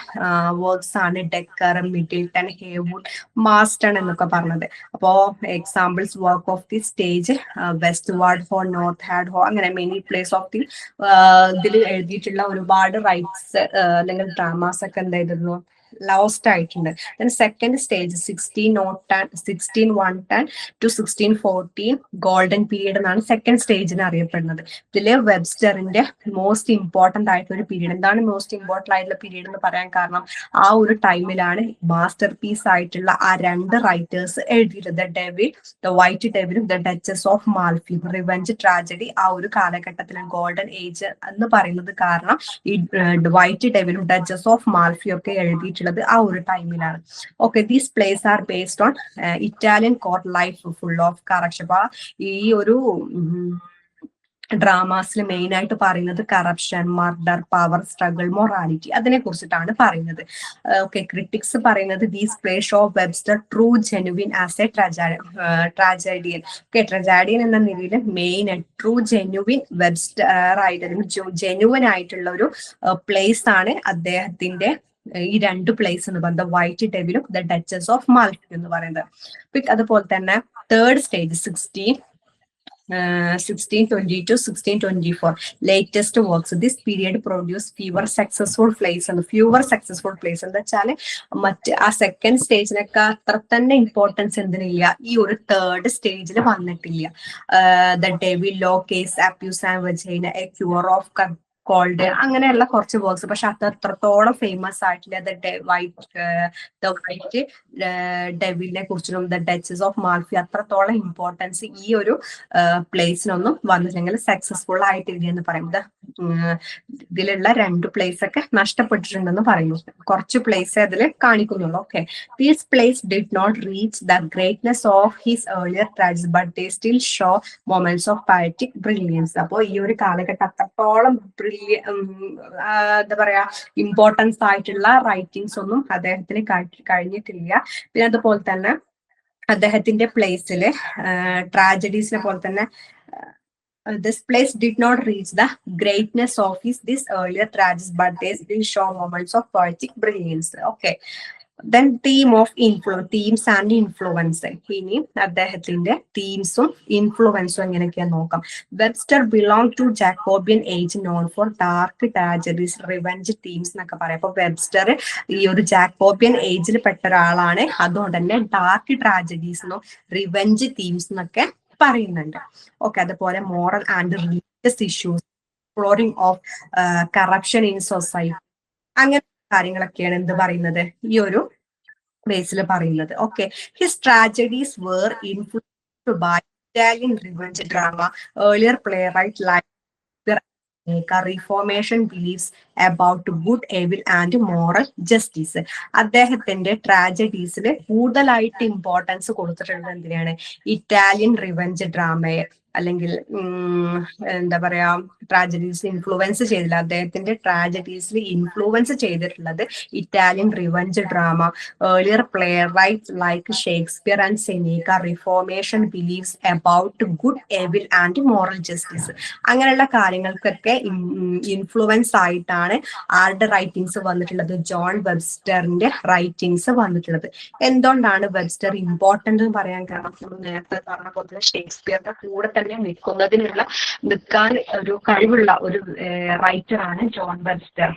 വർക്ക്സ് ആണ് ഡെക്കർ, മിഡിൽട്ടൺ, ഹേവുഡ്, മാസ്റ്റൺ എന്നൊക്കെ പറഞ്ഞത്. അപ്പോ examples work of the stage, west ward ഹോ, നോർത്ത് ഹാഡ് ഹോ, അങ്ങനെ മെനി പ്ലേസ് ഓഫ് ദി ഇതിൽ എഴുതിയിട്ടുള്ള ഒരുപാട് റൈറ്റ്സ് അല്ലെങ്കിൽ ഡ്രാമാസ് ഒക്കെ എന്തായിരുന്നു ലോസ്റ്റ് ആയിട്ടുണ്ട്. Second stage 1610 to 1614 golden period എന്നാണ് സെക്കൻഡ് സ്റ്റേജിന് അറിയപ്പെടുന്നത്. ഇതില് വെബ്സ്റ്ററിന്റെ മോസ്റ്റ് ഇമ്പോർട്ടന്റ് ആയിട്ടുള്ള ഒരു പീരീഡ്. എന്താണ് മോസ്റ്റ് ഇമ്പോർട്ടന്റ് ആയിട്ടുള്ള പീരീഡ് എന്ന് പറയാൻ കാരണം, ആ ഒരു ടൈമിലാണ് മാസ്റ്റർ പീസ് ആയിട്ടുള്ള ആ 2 റൈറ്റേഴ്സ് എഴുതിയിട്ടുള്ളത്. ദ ഡെവിൽ, ദ വൈറ്റ് ഡെവിലും the Duchess of Malfi, revenge tragedy. ആ ഒരു കാലഘട്ടത്തിൽ ഗോൾഡൻ ഏജ് എന്ന് പറയുന്നത് കാരണം ഈ വൈറ്റ് ഡെവിലും ഡച്ചസ് ഓഫ് മാൽഫി ഒക്കെ എഴുതിയിട്ടുള്ളത് ആ ഒരു ടൈമിലാണ്. Okay, these plays are based on Italian court life full of corruption. അപ്പൊ ഈ ഒരു ഡ്രാമാസിൽ മെയിൻ ആയിട്ട് പറയുന്നത് corruption, murder, power struggle, morality, അതിനെ കുറിച്ചിട്ടാണ് പറയുന്നത്. ഓക്കെ, ക്രിറ്റിക്സ് പറയുന്നത് these play show Webster true genuine as a tragedian. Okay, tragedian എന്ന നിലയിൽ മെയിൻ ട്രൂ ജെനുവിൻ വെബ്സ്റ്റർ ആയിട്ട് ജെനുവൻ ആയിട്ടുള്ള ഒരു പ്ലേസ് ആണ് അദ്ദേഹത്തിന്റെ ഈ രണ്ട് പ്ലേസ് എന്ന് പറയുന്നത് വൈറ്റ് ഡെവിലും ദ ഡച്ചസ് ഓഫ് മാൽഫി എന്ന് പറയുന്നത്. അതുപോലെ തന്നെ third stage 1622 1624 latest works. This period produced fewer successful plays എന്താ വെച്ചാല് മറ്റ് ആ സെക്കൻഡ് സ്റ്റേജിനൊക്കെ അത്ര തന്നെ ഇമ്പോർട്ടൻസ് എന്തിനില്ല, ഈ ഒരു തേർഡ് സ്റ്റേജിൽ വന്നിട്ടില്ല. The devil law case abuse and vagina a cure of cold അങ്ങനെയുള്ള കുറച്ച് വർക്ക്സ്, പക്ഷെ അത് അത്രത്തോളം ഫേമസ് ആയിട്ടില്ല. ദ വൈറ്റ് ഡെവിലിനെ കുറിച്ചും ദ ഡച്ചസ് ഓഫ് മാൽഫി അത്രത്തോളം ഇമ്പോർട്ടൻസ് ഈ ഒരു പ്ലേസിനൊന്നും വന്നില്ലെങ്കിൽ സക്സസ്ഫുൾ ആയിട്ടില്ല എന്ന് പറയുന്നത്. ഇതിലുള്ള രണ്ട് പ്ലേസ് ഒക്കെ നഷ്ടപ്പെട്ടിട്ടുണ്ടെന്ന് പറയുന്നു. കുറച്ച് പ്ലേസ് അതിൽ കാണിക്കുന്നുള്ളൂ. Okay, these plays did not reach the greatness of his earlier tragedies but they still show moments of poetic brilliance. അപ്പോൾ ഈ ഒരു കാലഘട്ടം അത്രത്തോളം എന്താ പറയാ ഇമ്പോർട്ടൻസ് ആയിട്ടുള്ള റൈറ്റിംഗ്സ് ഒന്നും അദ്ദേഹത്തിന് കഴിഞ്ഞിട്ടില്ല. പിന്നെ അതുപോലെ തന്നെ അദ്ദേഹത്തിന്റെ പ്ലേസില് ട്രാജഡീസിനെ പോലെ തന്നെ this place did not reach the greatness of this earlier tragedies, but they still show moments of poetic brilliance. Okay, then theme of influence, themes and influence. ഇനി അദ്ദേഹത്തിന്റെ തീംസും ഇൻഫ്ലുവൻസും എങ്ങനെയൊക്കെയാ നോക്കാം. Webster belong to Jacobean age known for dark tragedies revenge themes എന്നൊക്കെ പറയാം. അപ്പൊ Webster ഈ ഒരു ജാക്കോബിയൻ ഏജിൽ പെട്ട ഒരാളാണ്. അതുകൊണ്ട് തന്നെ ഡാർക്ക് ട്രാജഡീസ് എന്നും റിവെഞ്ച് തീംസ് എന്നൊക്കെ പറയുന്നുണ്ട്. ഓക്കെ, അതുപോലെ moral and religious issues, exploring of corruption in society, അങ്ങനെ കാര്യങ്ങളൊക്കെയാണ് എന്ത് പറയുന്നത് ഈ ഒരു ബേസിൽ പറയുന്നത്. Okay, his tragedies were influenced by Italian revenge drama, earlier playwright like reformation believes about good evil and moral justice. അദ്ദേഹത്തിന്റെ ട്രാജഡീസിൽ കൂടുതലായിട്ട് ഇമ്പോർട്ടൻസ് കൊടുത്തിട്ടുള്ളത് എന്തിനാണ്, ഇറ്റാലിയൻ റിവെഞ്ച് ഡ്രാമയെ അല്ലെങ്കിൽ എന്താ പറയാ ട്രാജഡീസ് ഇൻഫ്ലുവൻസ് ചെയ്തില്ല. അദ്ദേഹത്തിന്റെ ട്രാജഡീസിൽ ഇൻഫ്ലുവൻസ് ചെയ്തിട്ടുള്ളത് Italian revenge drama, earlier playwright like Shakespeare and Seneca, reformation believes about good evil and moral justice, അങ്ങനെയുള്ള കാര്യങ്ങൾക്കൊക്കെ ഇൻഫ്ലുവൻസ് ആയിട്ടാണ് ആരുടെ റൈറ്റിംഗ്സ് വന്നിട്ടുള്ളത്, ജോൺ വെബ്സ്റ്ററിന്റെ റൈറ്റിംഗ്സ് വന്നിട്ടുള്ളത്. എന്തുകൊണ്ടാണ് വെബ്സ്റ്റർ ഇമ്പോർട്ടന്റ് എന്ന് പറയാൻ കാരണം, നമ്മൾ നേരത്തെ പറഞ്ഞ പോലെ ഷേക്സ്പിയറുടെ കൂടെ തന്നെ നിൽക്കാൻ ഒരു കഴിവുള്ള ഒരു റൈറ്ററാണ് ജോൺ വെബ്സ്റ്റർ.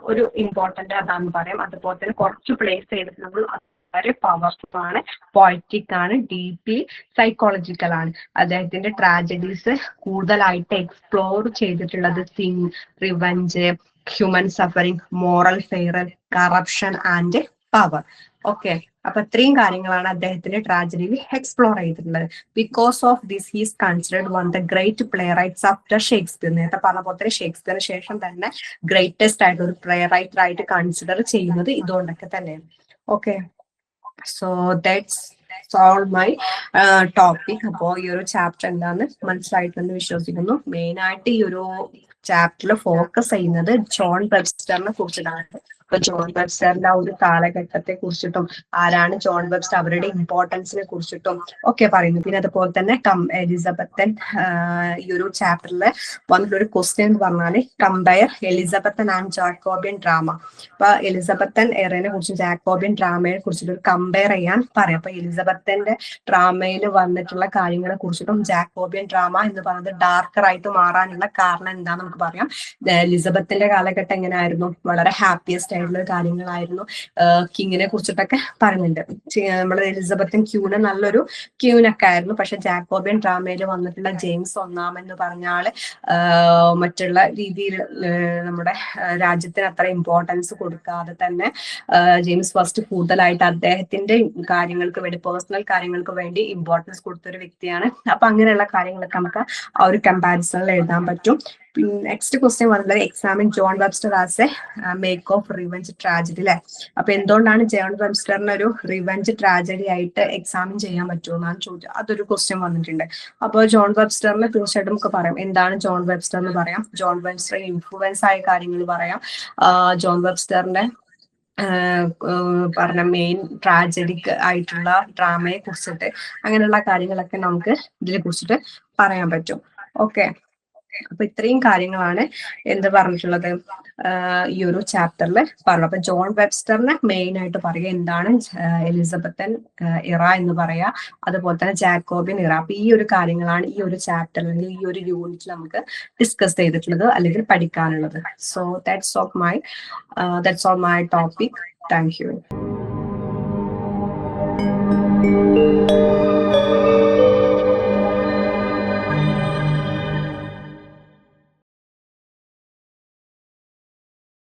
ഒരു ഇമ്പോർട്ടന്റ് അതാന്ന് പറയാം. അതുപോലെ തന്നെ കുറച്ച് പ്ലേസ് ചെയ്തിട്ടുള്ളത് വളരെ പവർഫുൾ ആണ്, പോയറ്റിക് ആണ്, ഡീപ്ലി സൈക്കോളജിക്കൽ ആണ്. അദ്ദേഹത്തിന്റെ ട്രാജഡീസ് കൂടുതലായിട്ട് എക്സ്പ്ലോർ ചെയ്തിട്ടുള്ളത് sin, revenge, human suffering, moral failure, corruption and power. Okay, അപ്പൊ ഇത്രയും കാര്യങ്ങളാണ് അദ്ദേഹത്തിന്റെ ട്രാജഡിയിൽ എക്സ്പ്ലോർ ചെയ്തിട്ടുള്ളത്. Because of this he's considered one the great playwrights after Shakespeare. നേരത്തെ പറഞ്ഞ പോലെ തന്നെ ഷേക്സ്പിയറിന് ശേഷം തന്നെ ഗ്രേറ്റസ്റ്റ് ആയിട്ട് ഒരു പ്ലേ റൈറ്റർ ആയിട്ട് കൺസിഡർ ചെയ്യുന്നത് ഇതുകൊണ്ടൊക്കെ തന്നെയാണ്. Okay, so that's all my topic. അപ്പോൾ ഈ ഒരു ചാപ്റ്റർ എന്താന്ന് മനസ്സിലായിട്ടെന്ന് വിശ്വസിക്കുന്നു. മെയിൻ ആയിട്ട് ഈ ഒരു ചാപ്റ്ററിൽ ഫോക്കസ് ചെയ്യുന്നത് ജോൺ വെബ്സ്റ്ററിനെ കുറിച്ചിട്ടാണ്. അപ്പൊ ജോൺ വെബ്സ്റ്ററിന്റെ ആ ഒരു കാലഘട്ടത്തെ കുറിച്ചിട്ടും ആരാണ് ജോൺ വെബ്സ്റ്റർ, അവരുടെ ഇമ്പോർട്ടൻസിനെ കുറിച്ചിട്ടും ഒക്കെ പറയുന്നു. പിന്നെ അതുപോലെ തന്നെ എലിസബത്തൻ ഈ ഒരു ചാപ്റ്ററിൽ വന്നിട്ടൊരു ക്വസ്റ്റ്യൻ എന്ന് പറഞ്ഞാല് compare Elizabethan and Jacobian drama. അപ്പൊ എലിസബത്തൻ എറയെ കുറിച്ചും ജാക്കോബിയൻ ഡ്രാമയെ കുറിച്ചിട്ട് കമ്പയർ ചെയ്യാൻ പറയാം. അപ്പൊ എലിസബത്തിന്റെ ഡ്രാമയിൽ വന്നിട്ടുള്ള കാര്യങ്ങളെ കുറിച്ചിട്ടും ജാക്കോബിയൻ ഡ്രാമ എന്ന് പറയുന്നത് ഡാർക്കർ ആയിട്ട് മാറാനുള്ള കാരണം എന്താന്ന് നമുക്ക് പറയാം. എലിസബത്തിന്റെ കാലഘട്ടം എങ്ങനെയായിരുന്നു, വളരെ ഹാപ്പിയസ്റ്റ് ആയിട്ടുള്ള കാര്യങ്ങളായിരുന്നു. കിങ്ങിനെ കുറിച്ചിട്ടൊക്കെ പറയുന്നുണ്ട്. നമ്മുടെ എലിസബത്തും ക്യൂന് നല്ലൊരു ക്യൂനൊക്കെ ആയിരുന്നു. പക്ഷെ ജാക്കോബിയൻ ഡ്രാമയിൽ വന്നിട്ടുള്ള ജെയിംസ് ഒന്നാം എന്ന് പറഞ്ഞ ആള് മറ്റുള്ള രീതിയിൽ നമ്മുടെ രാജ്യത്തിന് അത്ര ഇമ്പോർട്ടൻസ് കൊടുക്കാതെ തന്നെ ജെയിംസ് ഫസ്റ്റ് കൂടുതലായിട്ട് അദ്ദേഹത്തിന്റെ കാര്യങ്ങൾക്ക് വേണ്ടി, പേഴ്സണൽ കാര്യങ്ങൾക്ക് വേണ്ടി ഇമ്പോർട്ടൻസ് കൊടുത്ത ഒരു വ്യക്തിയാണ്. അപ്പൊ അങ്ങനെയുള്ള കാര്യങ്ങളൊക്കെ നമുക്ക് ആ ഒരു കമ്പാരിസണിൽ എഴുതാൻ പറ്റും. നെക്സ്റ്റ് ക്വസ്റ്റ്യൻ വന്നത് examine John Webster as A make of revenge tragedy അല്ലെ. അപ്പൊ എന്തുകൊണ്ടാണ് ജോൺ വെബ്സ്റ്ററിന് ഒരു റിവെഞ്ച് ട്രാജഡി ആയിട്ട് എക്സാമിൻ ചെയ്യാൻ പറ്റുമോ എന്നാണ് ചോദിച്ചത്. അതൊരു ക്വസ്റ്റ്യൻ വന്നിട്ടുണ്ട്. അപ്പോൾ ജോൺ വെബ്സ്റ്ററിന് തീർച്ചയായിട്ടും നമുക്ക് പറയാം എന്താണ് ജോൺ വെബ്സ്റ്റർ എന്ന് പറയാം. ജോൺ വെബ്സ്റ്ററിന് ഇൻഫ്ലുവൻസ് ആയ കാര്യങ്ങൾ പറയാം. ജോൺ വെബ്സ്റ്ററിന്റെ പറഞ്ഞ മെയിൻ ട്രാജഡിക് ആയിട്ടുള്ള ഡ്രാമയെ കുറിച്ചിട്ട് അങ്ങനെയുള്ള കാര്യങ്ങളൊക്കെ നമുക്ക് ഇതിനെ കുറിച്ചിട്ട് പറയാൻ പറ്റും. ഓക്കെ, അപ്പൊ ഇത്രയും കാര്യങ്ങളാണ് എന്ത് പറഞ്ഞിട്ടുള്ളത് ഈ ഒരു ചാപ്റ്ററിൽ പറഞ്ഞു. അപ്പൊ ജോൺ വെബ്സ്റ്ററിനെ മെയിൻ ആയിട്ട് പറയുക എന്താണ് എലിസബത്തൻ ഇറ എന്ന് പറയാ, അതുപോലെ തന്നെ ജാക്കോബിയൻ ഇറ. അപ്പൊ ഈ ഒരു കാര്യങ്ങളാണ് ഈ ഒരു ചാപ്റ്ററിൽ അല്ലെങ്കിൽ ഈ ഒരു യൂണിറ്റിൽ നമുക്ക് ഡിസ്കസ് ചെയ്തിട്ടുള്ളത് അല്ലെങ്കിൽ പഠിക്കാനുള്ളത്. So that's all my topic. Thank you.